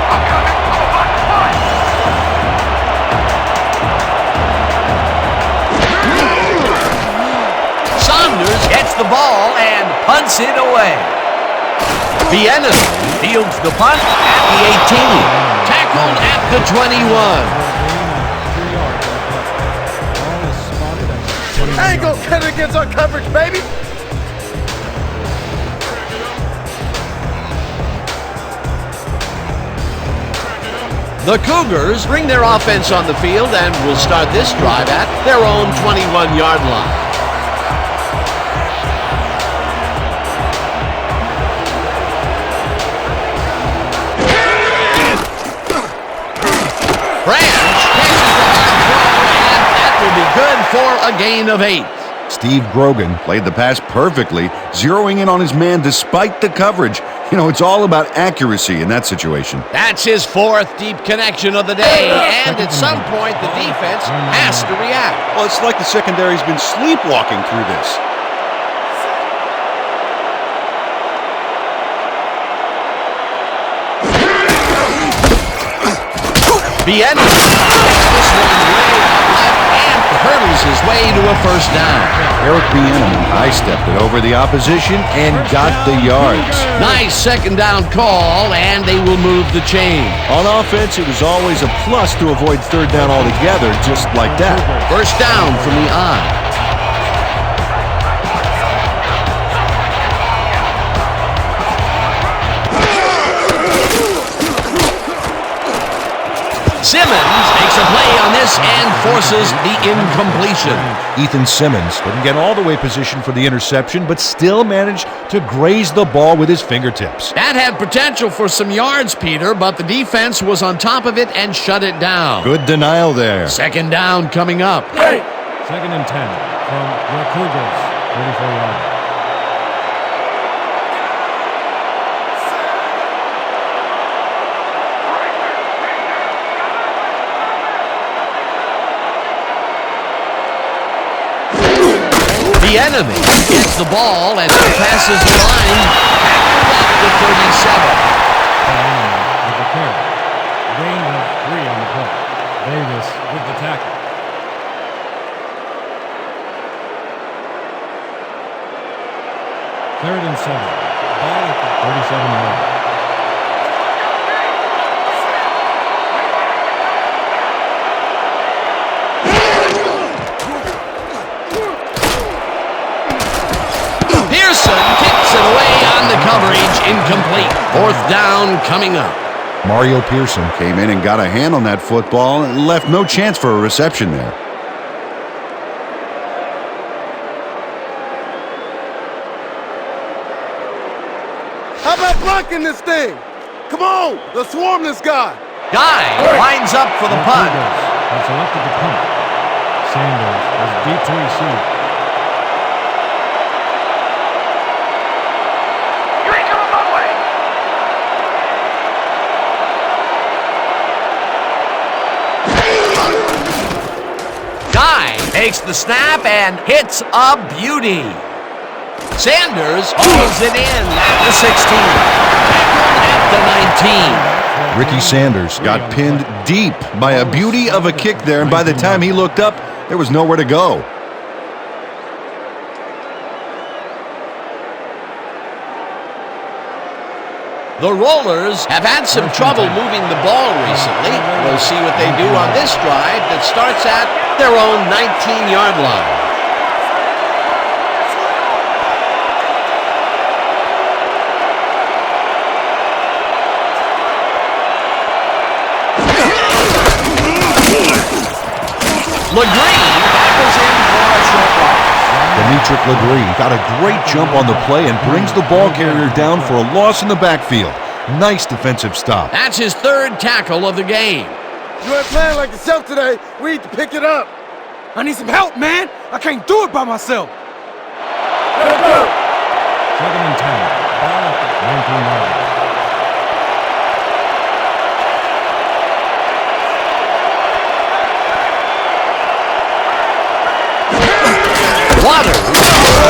Gets the ball and punts it away. Vienna fields the punt at the 18. Tackled at the 21. I ain't gonna cut it against our coverage, baby. The Cougars bring their offense on the field and will start this drive at their own 21-yard line. Good for a gain of 8. Steve Grogan played the pass perfectly, zeroing in on his man despite the coverage. It's all about accuracy in that situation. That's his fourth deep connection of the day, and at some point the defense has to react. Well, it's like the secondary's been sleepwalking through this. Vienna takes this one way up left, and hurdles his way to a first down. Eric Bieniemy high-stepped it over the opposition and got the yards. Nice second down call, and they will move the chain. On offense, it was always a plus to avoid third down altogether, just like that. First down from the I. Simmons makes a play on this and forces the incompletion. Ethan Simmons didn't get all the way positioned for the interception, but still managed to graze the ball with his fingertips. That had potential for some yards, Peter, but the defense was on top of it and shut it down. Good denial there. Second down coming up. Second and 10 from the Cougars, 34 yards. The enemy gets the ball and passes the line back to 37. With the carry. Gain of 3 on the play. Davis with the tackle. Third and 7. Ball at the 37 yard. Kicks it away on the coverage, incomplete. Fourth down coming up. Mario Pearson came in and got a hand on that football and left no chance for a reception there. How about blocking this thing? Come on, let's swarm this guy. Guy lines up for the punt. Have selected the punt. Sanders is deep to receive. Guy takes the snap and hits a beauty. Sanders pulls it in at the 16. At the 19. Ricky Sanders got pinned deep by a beauty of a kick there, and by the time he looked up, there was nowhere to go. The Rollers have had some trouble moving the ball recently. We'll see what they do on this drive that starts at their own 19-yard line. LeGree tackles in for a short loss. Demetric LeGree got a great jump on the play and brings the ball carrier down for a loss in the backfield. Nice defensive stop. That's his third tackle of the game. You ain't playing like yourself today. We need to pick it up. I need some help, man. I can't do it by myself. Let's go. Second and 10. Ball at the 19-yard line. Waters again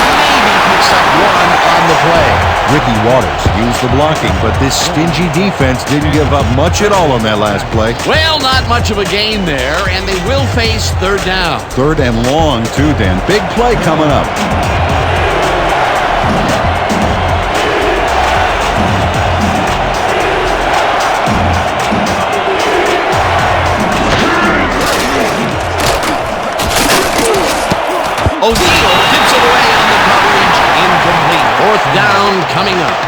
and maybe picks up one on the play. Ricky Waters used the blocking, but this stingy defense didn't give up much at all on that last play. Well, not much of a gain there, and they will face third down. Third and long, too, Dan. Big play coming up. O'Neal tips it away on the coverage, incomplete. Fourth down coming up.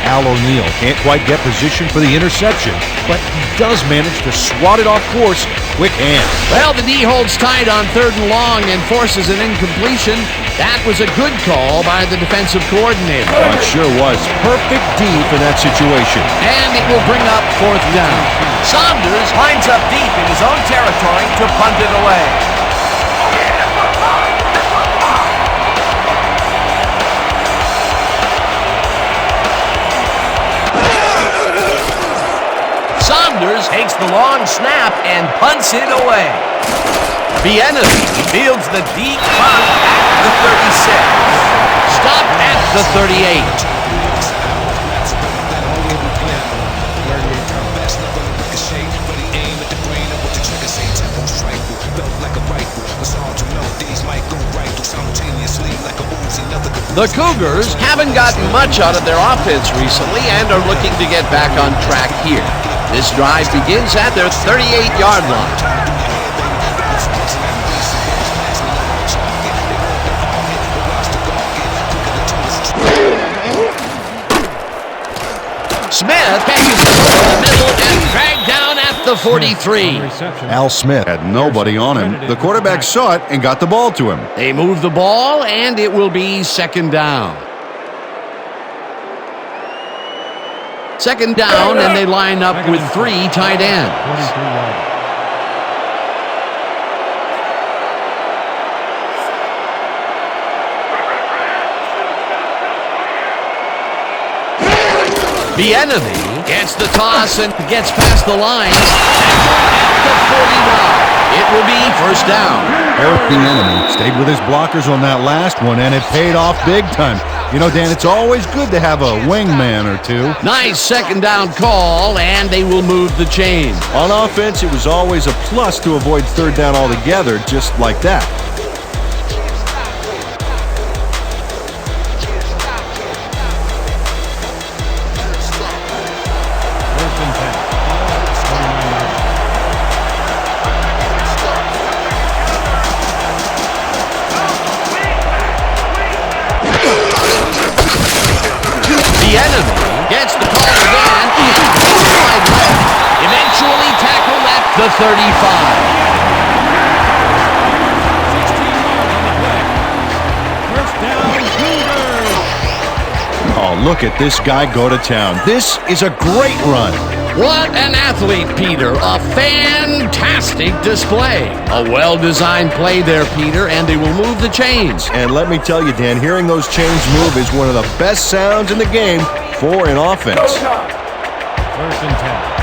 Al O'Neal can't quite get position for the interception, but he does manage to swat it off course. Quick hand. Well, the D holds tight on third and long and forces an incompletion. That was a good call by the defensive coordinator. It sure was. Perfect D for that situation. And it will bring up fourth down. Saunders lines up deep in his own territory to punt it away. Saunders takes the long snap and punts it away. Bieniemy fields the deep punt at the 36. Stop at the 38. The Cougars haven't gotten much out of their offense recently and are looking to get back on track here. This drive begins at their 38-yard line. Smith catches the ball in the middle and dragged down at the 43. Al Smith had nobody on him. The quarterback saw it and got the ball to him. They move the ball, and it will be second down. Second down, and they line up with 3 tight ends. The enemy gets the toss and gets past the line. At the 49. It will be first down. Eric the enemy stayed with his blockers on that last one, and it paid off big time. You know, Dan, it's always good to have a wingman or two. Nice second down call, and they will move the chains. On offense, it was always a plus to avoid third down altogether, just like that. The enemy gets the call again. Wide left. Eventually tackled at the 35. Oh, look at this guy go to town. This is a great run. What an athlete, Peter. A fantastic display. A well-designed play there, Peter, and they will move the chains. And let me tell you, Dan, hearing those chains move is one of the best sounds in the game for an offense. First and 10.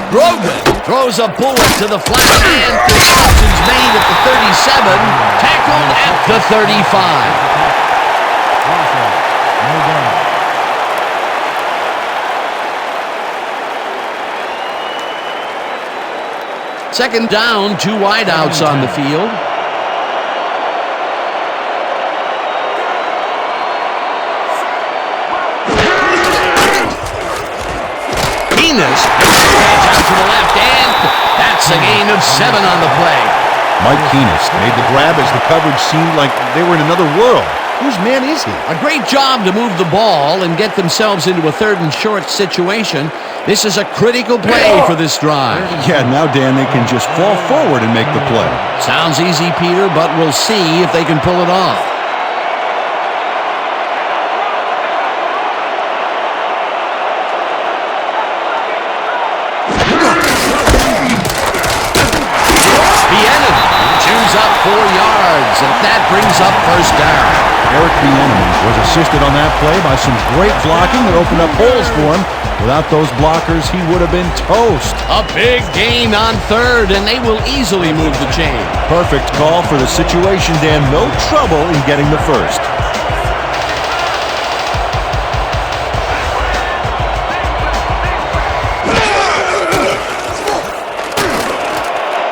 Brogan throws a bullet to the flat, and reception's made at the 37, tackled at the 35. Second down, 2 wideouts on the field. Enos out to the left, and that's a gain of 7 on the play. Mike Keenest made the grab as the coverage seemed like they were in another world. Whose man is he? A great job to move the ball and get themselves into a 3rd and short situation. This is a critical play for this drive. Yeah, now, Dan, they can just fall forward and make the play. Sounds easy, Peter, but we'll see if they can pull it off. The enemy chews up 4 yards, and that brings up first down. Eric the enemy was assisted on that play by some great blocking that opened up holes for him. Without those blockers, he would have been toast. A big gain on 3rd, and they will easily move the chain. Perfect call for the situation, Dan. No trouble in getting the first.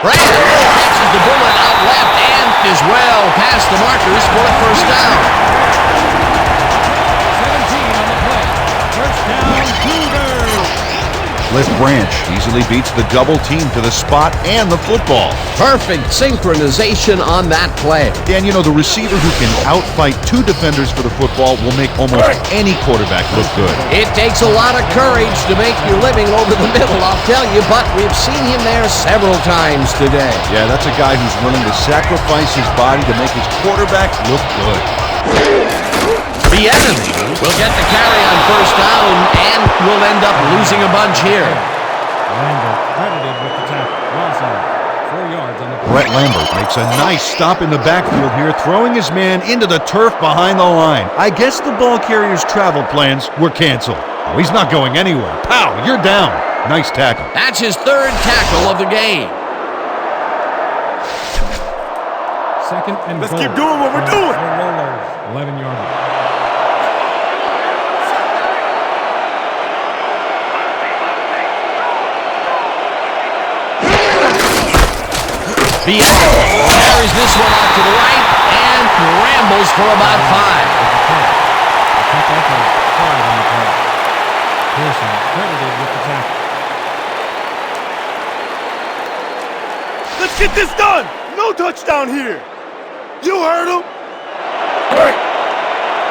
Brandon catches the bullet out left and is well past the markers for a first down. 17 on the play. First down, Cougars. Cliff Branch easily beats the double team to the spot and the football. Perfect synchronization on that play. Dan, you know, the receiver who can outfight 2 defenders for the football will make almost any quarterback look good. It takes a lot of courage to make your living over the middle, I'll tell you, but we've seen him there several times today. Yeah, that's a guy who's willing to sacrifice his body to make his quarterback look good. The enemy will get the carry on first down and will end up losing a bunch here. Lambert credited with the tackle. Loss of 4 yards on the play. Brett Lambert makes a nice stop in the backfield here, throwing his man into the turf behind the line. I guess the ball carrier's travel plans were canceled. Oh, he's not going anywhere. Pow, you're down. Nice tackle. That's his 3rd tackle of the game. Second and Let's goal. keep doing what we're doing. 11 yards. Carries this one out to the right and rambles for about 5. Pick up a 5 on the play. Pearson credited with the tackle. Let's get this done! No touchdown here! You heard him! Third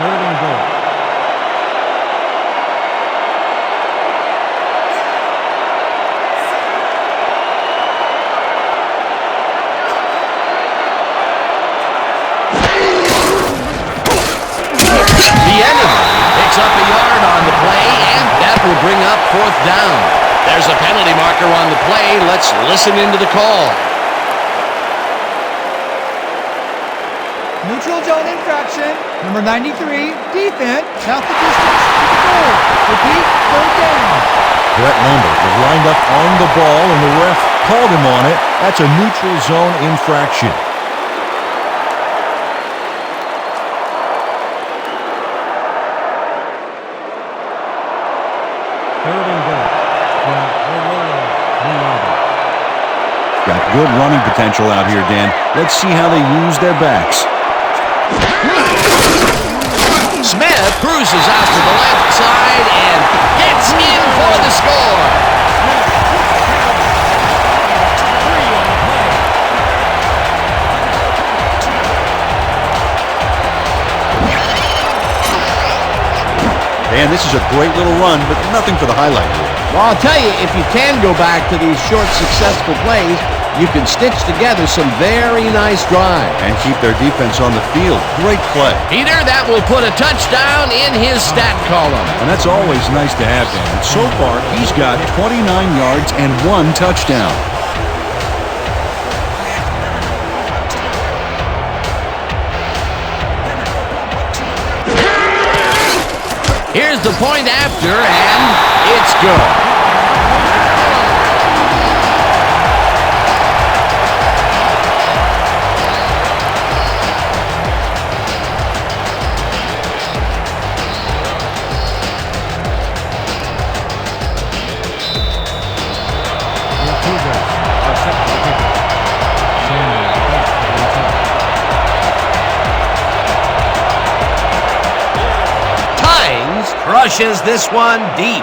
and goal. The enemy picks up a yard on the play, and that will bring up 4th down. There's a penalty marker on the play. Let's listen into the call. Neutral zone infraction. Number 93, defense, half the distance to the goal. Repeat, 3rd down. Brett Lambert was lined up on the ball, and the ref called him on it. That's a neutral zone infraction. Third and goal. Got good running potential out here, Dan. Let's see how they use their backs. Smith cruises out to the left side and gets in for the score. Dan, this is a great little run, but nothing for the highlight reel. Well, I'll tell you, if you can go back to these short, successful plays, you can stitch together some very nice drives. And keep their defense on the field. Great play. Peter, that will put a touchdown in his stat column. And that's always nice to have, Dan. And so far, he's got 29 yards and 1 touchdown. Here's the point after, and it's good. Cougars are set for the kicker. Sanders back to the attack. Tynes crushes this one deep.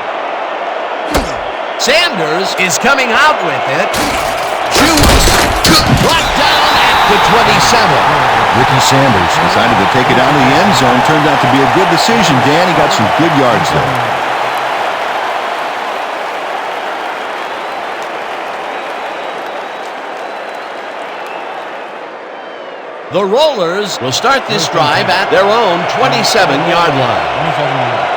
Sanders is coming out with it. Shoots. Brought down at the 27. Ricky Sanders decided to take it out of the end zone. Turned out to be a good decision, Dan. He got some good yards there. The Rollers will start this drive at their own 27-yard line. 27 yards.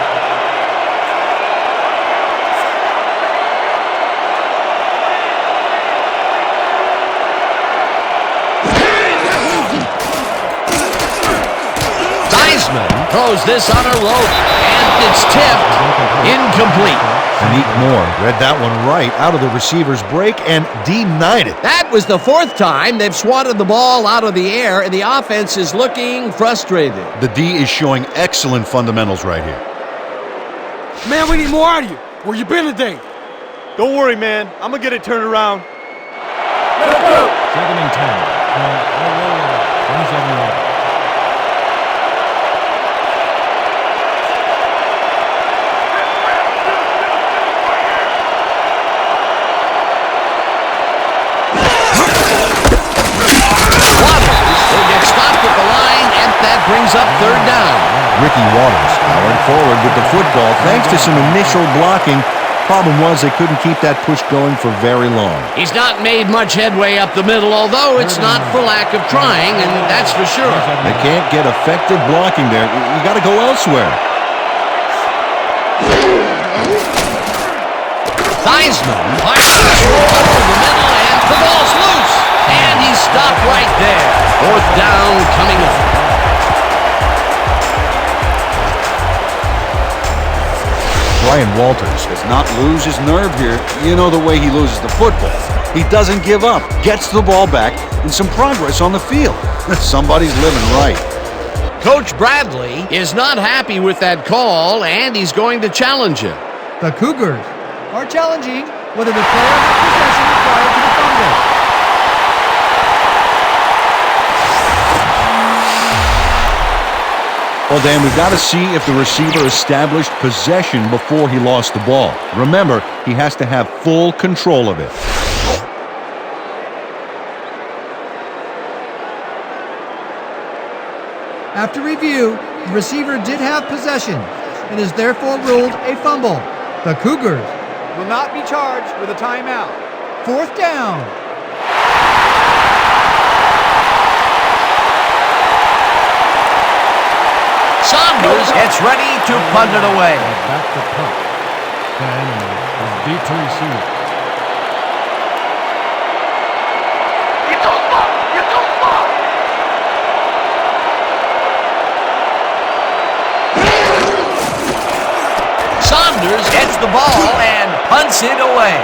Theismann throws this on a rope, and it's tipped. Incomplete. Sneak Moore read that one right out of the receiver's break and denied it. That was the 4th time they've swatted the ball out of the air, and the offense is looking frustrated. The D is showing excellent fundamentals right here. Man, we need more out of you. Where you been today? Don't worry, man. I'm gonna get it turned around. 2nd and 10. From the Rollers, 27 yards. Brings up 3rd down. Ricky Waters powering forward with the football thanks to some initial blocking. Problem was they couldn't keep that push going for very long. He's not made much headway up the middle, although it's not for lack of trying, and that's for sure. They can't get effective blocking there. You got to go elsewhere. Theismann fires the ball over the middle, and the ball's loose. And he's stopped right there. 4th down coming up. Brian Walters does not lose his nerve here. You know the way he loses the football. He doesn't give up, gets the ball back, and some progress on the field. Somebody's living right. Coach Bradley is not happy with that call, and he's going to challenge it. The Cougars are challenging whether the player has possession prior to the fumble. Well, Dan, we've got to see if the receiver established possession before he lost the ball. Remember, he has to have full control of it. After review, the receiver did have possession and is therefore ruled a fumble. The Cougars will not be charged with a timeout. 4th down. Saunders gets ready to punt it away. Back to punt. The enemy is deep to receive. Saunders gets the ball and punts it away.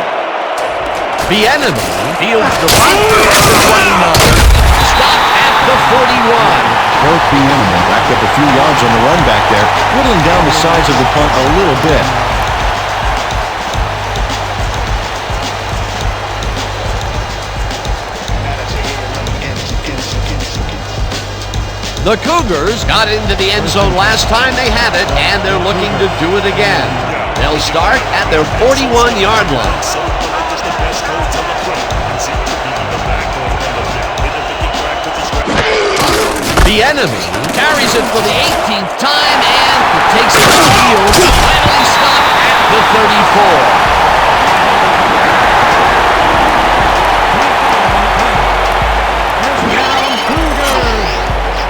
The enemy fields the punt at the 29. Stopped at the 41. Both the enemy backed up a few yards on the run back there, whittling down the size of the punt a little bit. The Cougars got into the end zone last time they had it, and they're looking to do it again. They'll start at their 41-yard line. The enemy carries it for the 18th time and takes it upfield. Finally stopped at the 34.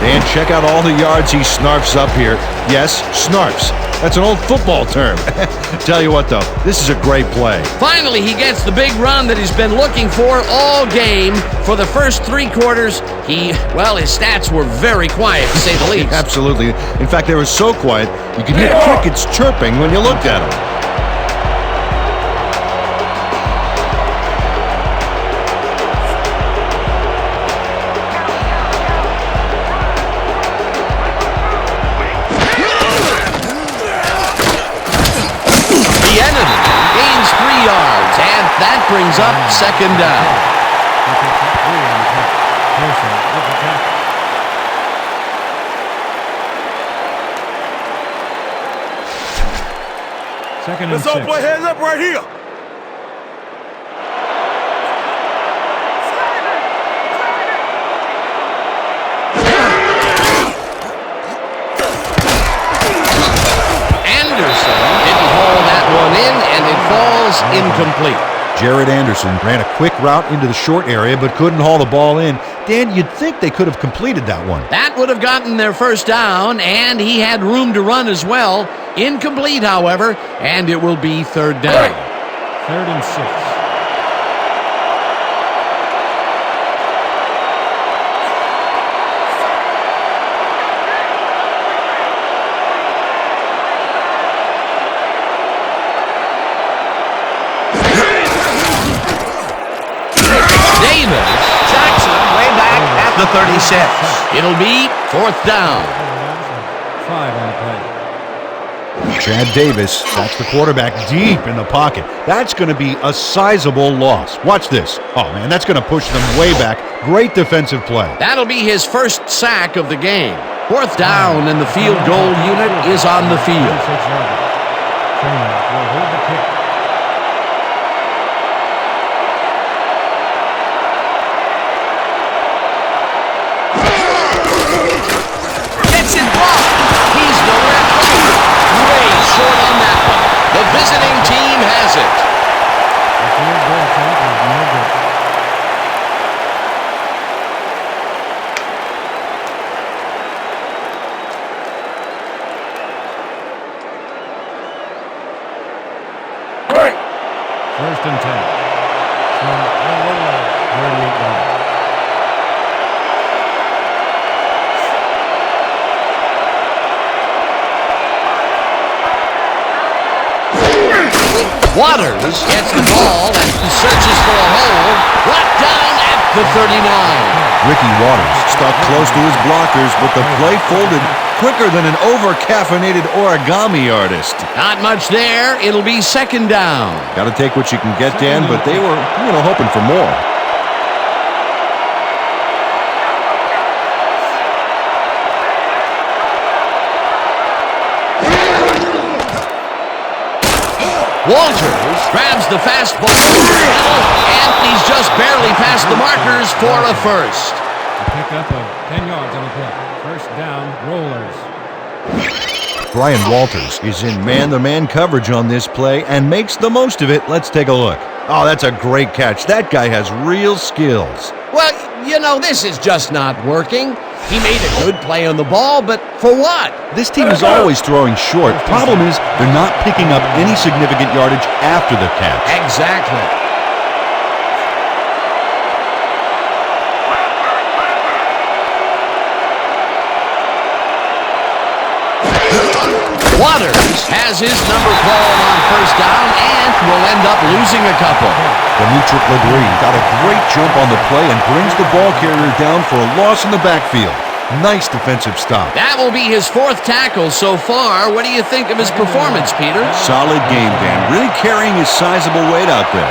Dan, check out all the yards he snarfs up here. Yes, snarfs. That's an old football term. Tell you what, though, this is a great play. Finally, he gets the big run that he's been looking for all game. For the first 3 quarters, his stats were very quiet, to say the least. Absolutely. In fact, they were so quiet, you could hear crickets chirping when you looked at them. That brings up 2nd down. 2nd and 6. Let's all play hands up right here. Anderson didn't haul that one in, and it falls incomplete. Jared Anderson ran a quick route into the short area but couldn't haul the ball in. Dan, you'd think they could have completed that one. That would have gotten their 1st down, and he had room to run as well. Incomplete, however, and it will be 3rd down. 3rd and 6. The 36. It'll be 4th down. 5 on the play. Chad Davis, that's the quarterback deep in the pocket. That's going to be a sizable loss. Watch this. Oh, man, that's going to push them way back. Great defensive play. That'll be his 1st sack of the game. 4th down, and the field goal unit is on the field. Trainer will hold the kick. The visiting team has it. The field goal attempt is no good. Right. 1st and 10. From 38 yards. Waters gets the ball and searches for a hole. Brought down at the 39. Ricky Waters stuck close to his blockers, but the play folded quicker than an over-caffeinated origami artist. Not much there. It'll be 2nd down. Got to take what you can get, Dan, but they were, hoping for more. Walters grabs the fastball and he's just barely past the markers for a first. A pickup of 10 yards on the play. First down, Rollers. Brian Walters is in man-to-man coverage on this play and makes the most of it. Let's take a look. Oh, that's a great catch. That guy has real skills. Well, you know, this is just not working. He made a good play on the ball, but for what? This team is always throwing short. Problem is, they're not picking up any significant yardage after the catch. Exactly. Waters has his number called on first down and will end up losing a couple. Dimitri Legris got a great jump on the play and brings the ball carrier down for a loss in the backfield. Nice defensive stop. That will be his fourth tackle so far. What do you think of his performance, Peter? Solid game, Dan. Really carrying his sizable weight out there.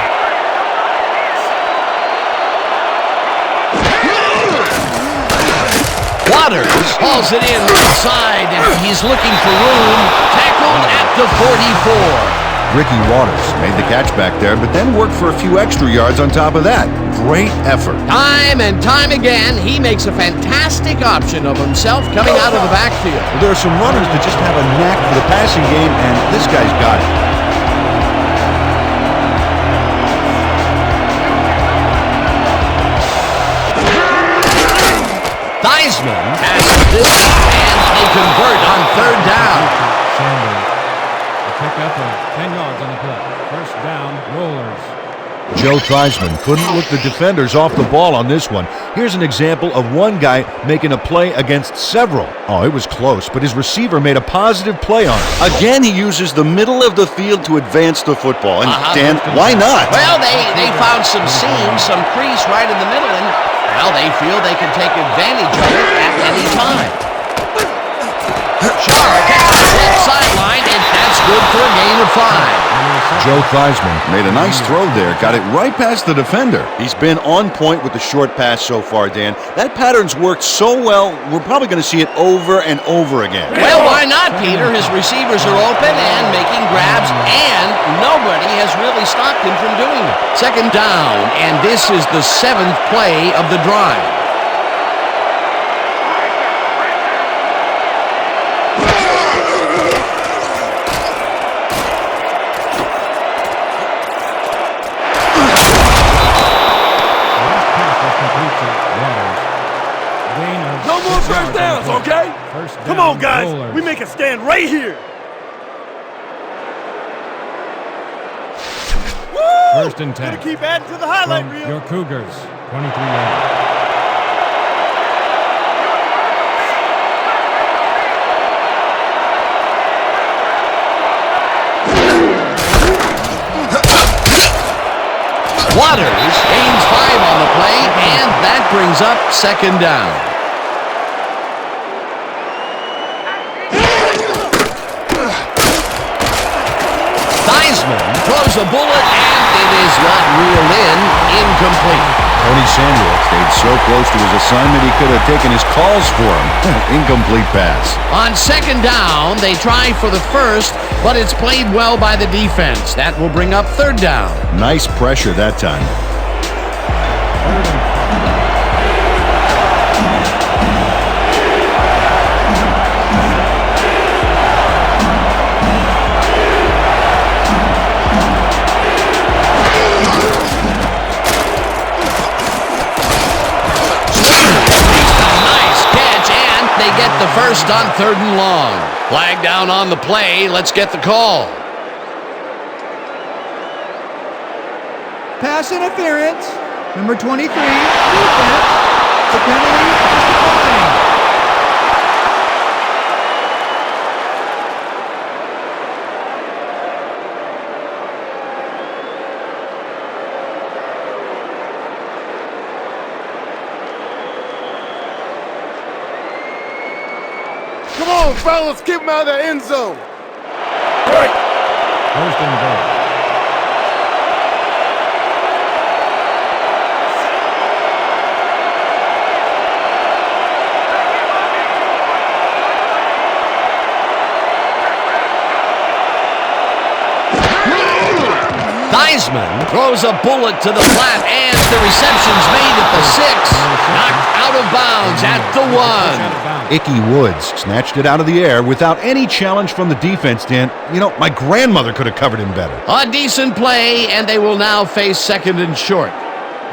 Waters hauls it in inside, and he's looking for room. Tackled at the 44. Ricky Waters made the catch back there, but then worked for a few extra yards on top of that. Great effort. Time and time again, he makes a fantastic option of himself coming out of the backfield. There are some runners that just have a knack for the passing game, and this guy's got it. Theismann passes this, and they convert on third down. Sanders. A pickup of 10 yards on the play. First down, Rollers. Joe Theismann couldn't look the defenders off the ball on this one. Here's an example of one guy making a play against several. Oh, it was close, but his receiver made a positive play on it. Again, he uses the middle of the field to advance the football. And Dan, why not? Well, they found some seams, some crease right in the middle, and well, they feel they can take advantage of it at any time. Sharp catches the left sideline, and that's good for a gain of 5. Joe Theismann made a nice throw there, got it right past the defender. He's been on point with the short pass so far, Dan. That pattern's worked so well, we're probably going to see it over and over again. Well, why not, Peter? His receivers are open and making grabs, and nobody has really stopped him from doing it. Second down, and this is the 7th play of the drive. No more first downs, okay? Come on, guys. Rollers. We make a stand right here. Woo! First and 10. Gonna keep adding to the highlight From reel. your Cougars, 23 yards. Waters gains 5 on the play, and that brings up second down. Theismann throws a bullet, and it is not reeled in. Incomplete. Tony Samuel stayed so close to his assignment he could have taken his calls for him. Incomplete pass. On second down, they try for the first, but it's played well by the defense. That will bring up third down. Nice pressure that time. Nice catch, and they get the first on third and long. Flag down on the play. Let's get the call. Pass interference. Number 23, defense. The penalty is declined. Come on, fellas. Keep him out of the end zone. Right. First and goal. Theismann throws a bullet to the flat, and the reception's made at the 6. Knocked out of bounds at the 1. Icky Woods snatched it out of the air without any challenge from the defense, Dan. You know, my grandmother could have covered him better. A decent play, and they will now face 2nd and short.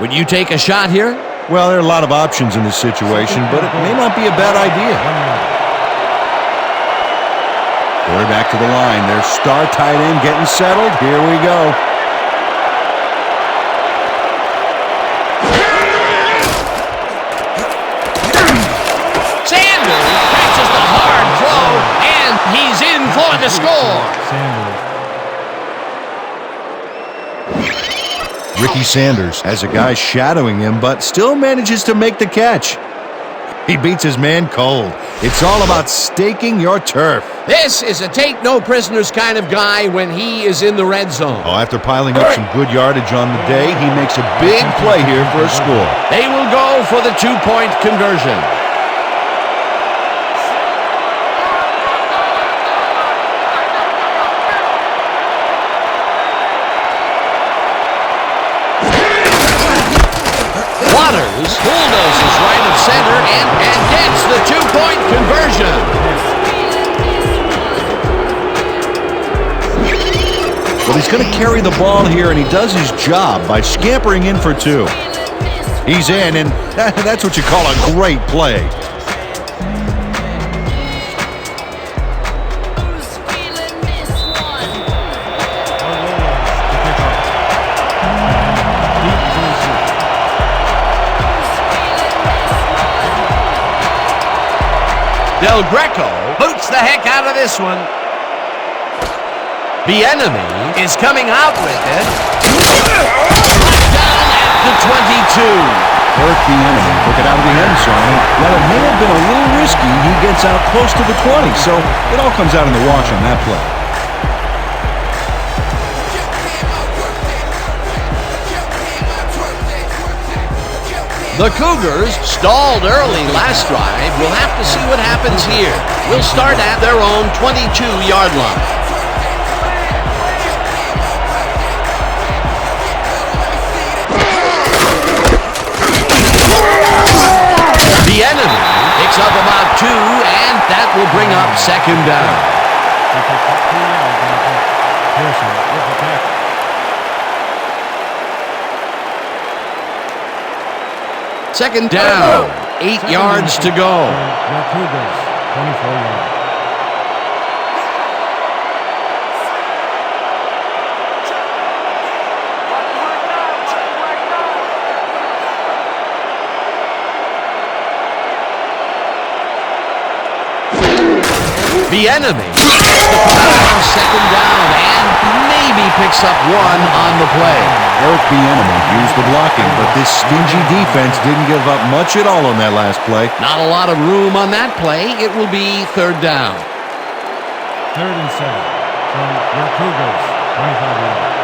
Would you take a shot here? Well, there are a lot of options in this situation, but it may not be a bad idea. Quarterback to the line. Their star tight end getting settled. Here we go. Sanders catches the hard throw, and he's in for the score. Ricky Sanders has a guy shadowing him, but still manages to make the catch. He beats his man cold. It's all about staking your turf. This is a take-no-prisoners kind of guy when he is in the red zone. Oh, after piling up some good yardage on the day, he makes a big play here for a score. They will go for the 2-point conversion. Waters bulldozes right of center and gets the 2-point conversion. Well, he's going to carry the ball here, and he does his job by scampering in for 2. He's in, and that's what you call a great play. Del Greco boots the heck out of this one. The enemy is coming out with it. Down at the 22. Eric the enemy took it out of the end zone. While it may have been a little risky, he gets out close to the 20, so it all comes out in the wash on that play. The Cougars stalled early last drive. We'll have to see what happens here. We'll start at their own 22-yard line. The enemy picks up about 2, and that will bring up 2nd down. Second down, 8 yards to go. The Cougars, 24 yards. The enemy gets the ball on 2nd down and maybe picks up 1 on the play. Eric the enemy used the blocking, but this stingy defense didn't give up much at all on that last play. Not a lot of room on that play. It will be 3rd down. 3rd and 7 from your Cougars, 25 yards.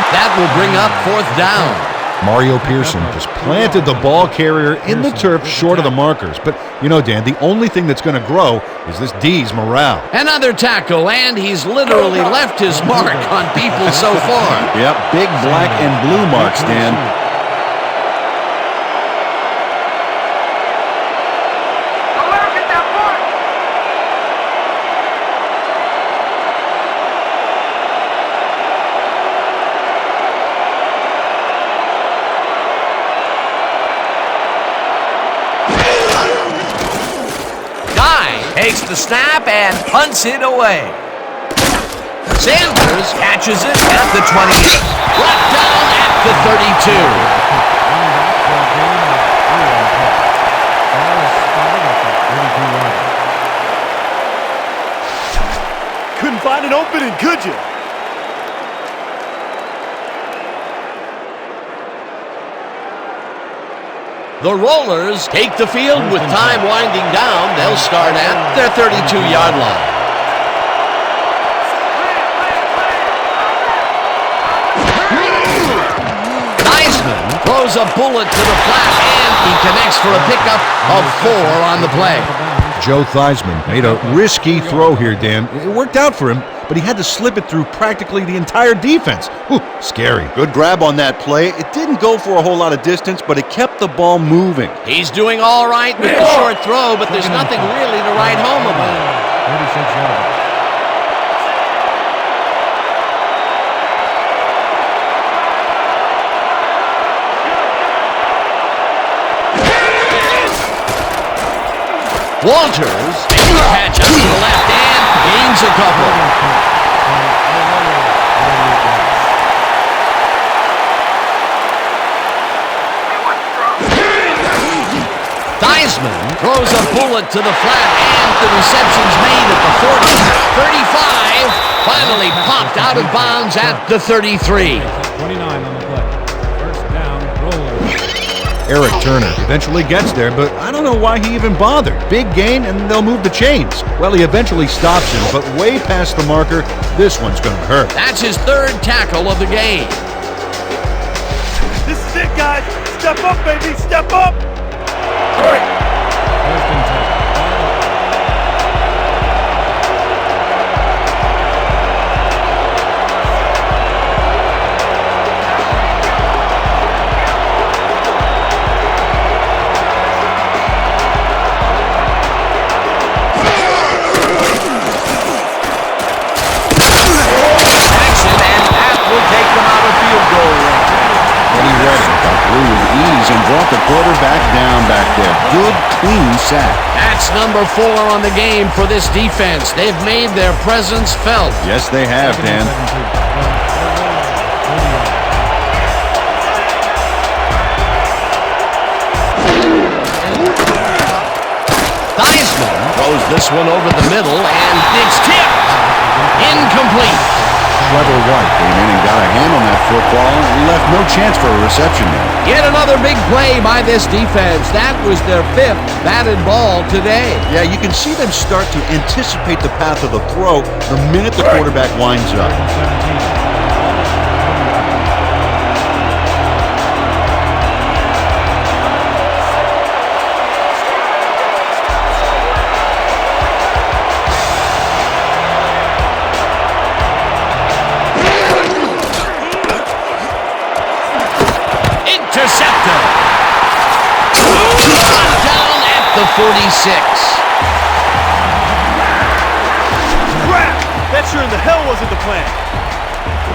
That will bring up 4th down. Mario Pearson just planted the ball carrier in the turf short of the markers. But, you know, Dan, the only thing that's going to grow is this D's morale. Another tackle, and he's literally left his mark on people so far. Yep, big black and blue marks, Dan. Takes the snap and punts it away. Sanders catches it at the 28. Brought down at the 32. Couldn't find an opening, could you? The Rollers take the field with time winding down. They'll start at their 32-yard line. Throws a bullet to the flat, and he connects for a pickup of 4 on the play. Joe Theismann made a risky throw here, Dan. It worked out for him, but he had to slip it through practically the entire defense. Whew, scary. Good grab on that play. It didn't go for a whole lot of distance, but it kept the ball moving. He's doing all right with the short throw, but there's nothing really to write home about. 36 yards. Walters makes the catch out to the left and gains a couple. Theismann throws a bullet to the flat, and the reception's made at the 40, 35, finally popped out of bounds at the 33. 29 on the play. First down, Rollers. Eric Turner eventually gets there, but I don't know why he even bothered. Big gain, and they'll move the chains. Well, he eventually stops him, but way past the marker. This one's going to hurt. That's his third tackle of the game. This is it, guys. Step up, baby. Step up. First and 10. And brought the quarterback down back there. Good, clean sack. That's number 4 on the game for this defense. They've made their presence felt. Yes, they have, Dan. Theismann throws this one over the middle, and it's tipped. Incomplete. Trevor White came in and got a hand on that football and left no chance for a reception there. Yet another big play by this defense. That was their 5th batted ball today. Yeah, you can see them start to anticipate the path of the throw the minute the quarterback winds up. 17. Intercepted. Down at the 46. Crap! That sure in the hell wasn't the plan.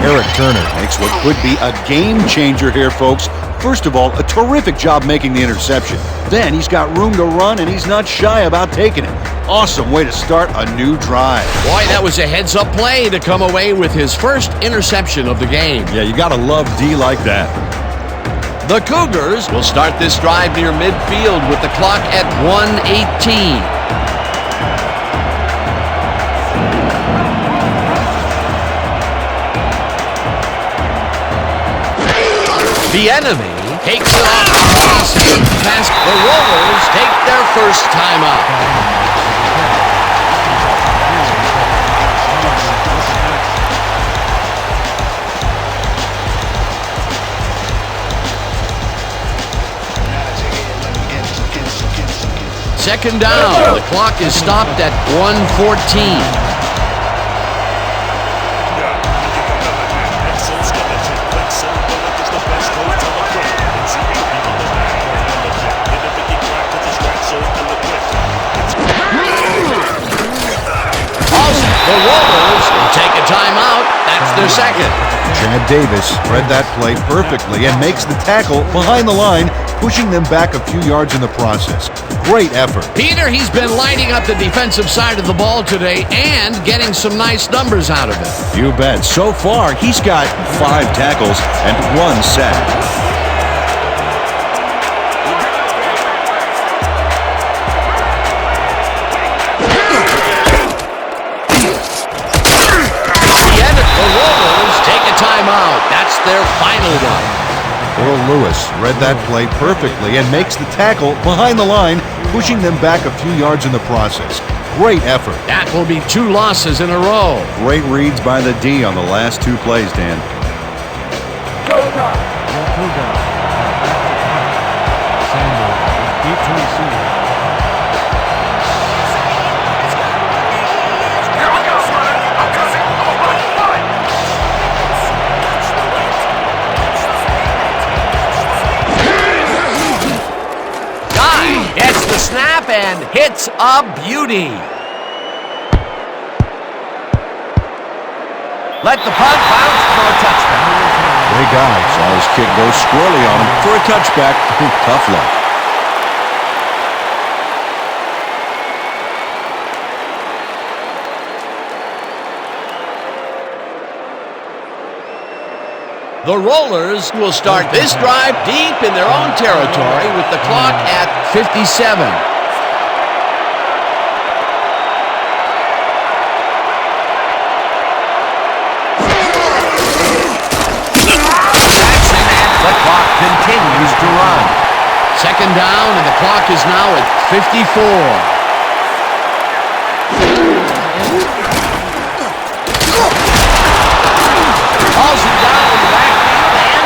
Eric Turner makes what could be a game changer here, folks. First of all, a terrific job making the interception. Then he's got room to run, and he's not shy about taking it. Awesome way to start a new drive. Boy, that was a heads-up play to come away with his first interception of the game. Yeah, you gotta love D like that. The Cougars will start this drive near midfield with the clock at 1:18. The enemy takes it off the pass. The Rollers take their first time out. Second down. The clock is stopped at 1:14. The Rollers will take a timeout. That's their second. Chad Davis read that play perfectly and makes the tackle behind the line, pushing them back a few yards in the process. Great effort. Peter, he's been lighting up the defensive side of the ball today and getting some nice numbers out of it. You bet. So far, he's got 5 tackles and 1 sack. The Rollers take a timeout. That's their final one. Earl Lewis read that play perfectly and makes the tackle behind the line, pushing them back a few yards in the process. Great effort. That will be 2 losses in a row. Great reads by the D on the last 2 plays, Dan. The Cougars are back to punt. Sanders is deep to receive. Gets the snap and hits a beauty. Let the punt bounce for a touchback. Great guy. Saw his kick go squirrely on him for a touchback. Tough luck. The Rollers will start this drive deep in their own territory with the clock at 57. Jackson, and the clock continues to run. 2nd down, and the clock is now at 54.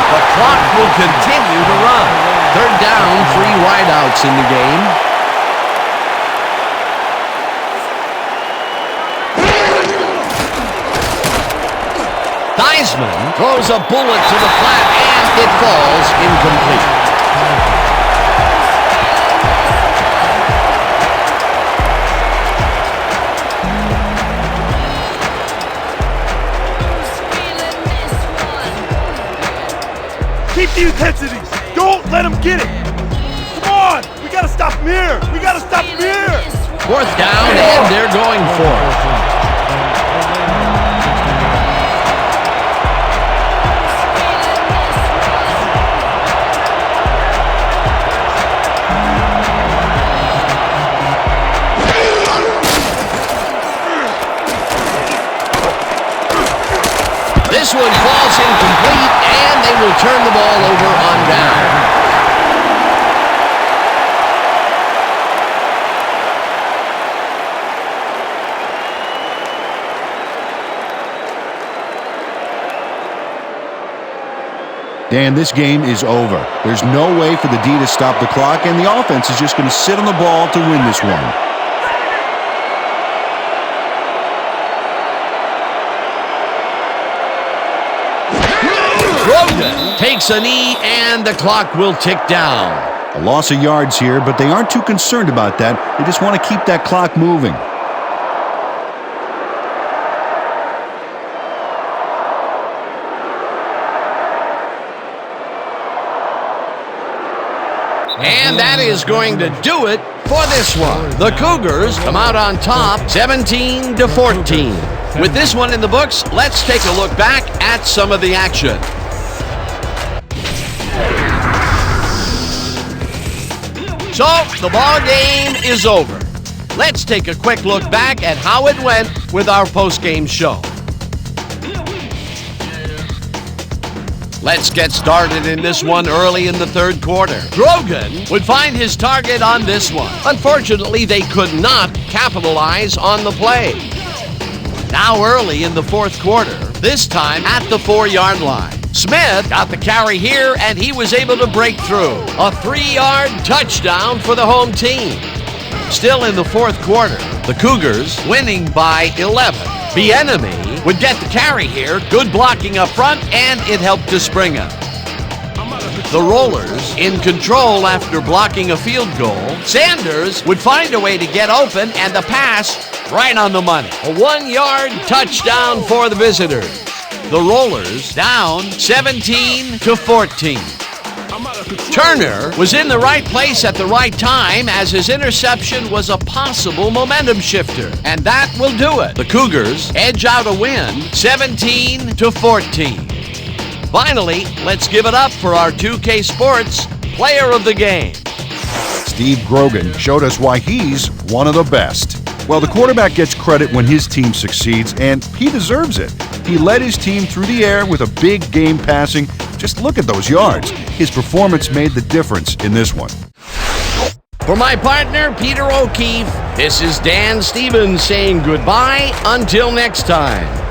The clock will continue to run. 3rd down, 3 wideouts in the game. Theismann throws a bullet to the flat, and it falls incomplete. Keep the intensity. Don't let them get it. Come on. We got to stop him here. We got to stop him here. 4th down, and they're going for it. This one falls incomplete, and they will turn the ball over on down. Dan, this game is over. There's no way for the D to stop the clock, and the offense is just going to sit on the ball to win this one. Takes a knee, and the clock will tick down. A loss of yards here, but they aren't too concerned about that. They just want to keep that clock moving. And that is going to do it for this one. The Cougars come out on top, 17-14. With this one in the books, let's take a look back at some of the action. So, the ball game is over. Let's take a quick look back at how it went with our post-game show. Let's get started in this one early in the 3rd quarter. Grogan would find his target on this one. Unfortunately, they could not capitalize on the play. Now early in the 4th quarter, this time at the 4-yard line. Smith got the carry here, and he was able to break through. A 3-yard touchdown for the home team. Still in the 4th quarter, the Cougars winning by 11. Bieniemy would get the carry here. Good blocking up front, and it helped to spring him. The Rollers in control after blocking a field goal. Sanders would find a way to get open, and the pass right on the money. A 1-yard touchdown for the visitors. The Rollers down 17-14. Turner was in the right place at the right time, as his interception was a possible momentum shifter. And that will do it. The Cougars edge out a win 17-14. Finally, let's give it up for our 2K Sports Player of the Game. Steve Grogan showed us why he's one of the best. Well, the quarterback gets credit when his team succeeds, and he deserves it. He led his team through the air with a big game passing. Just look at those yards. his performance made the difference in this one. For my partner, Peter O'Keefe, this is Dan Stevens saying goodbye until next time.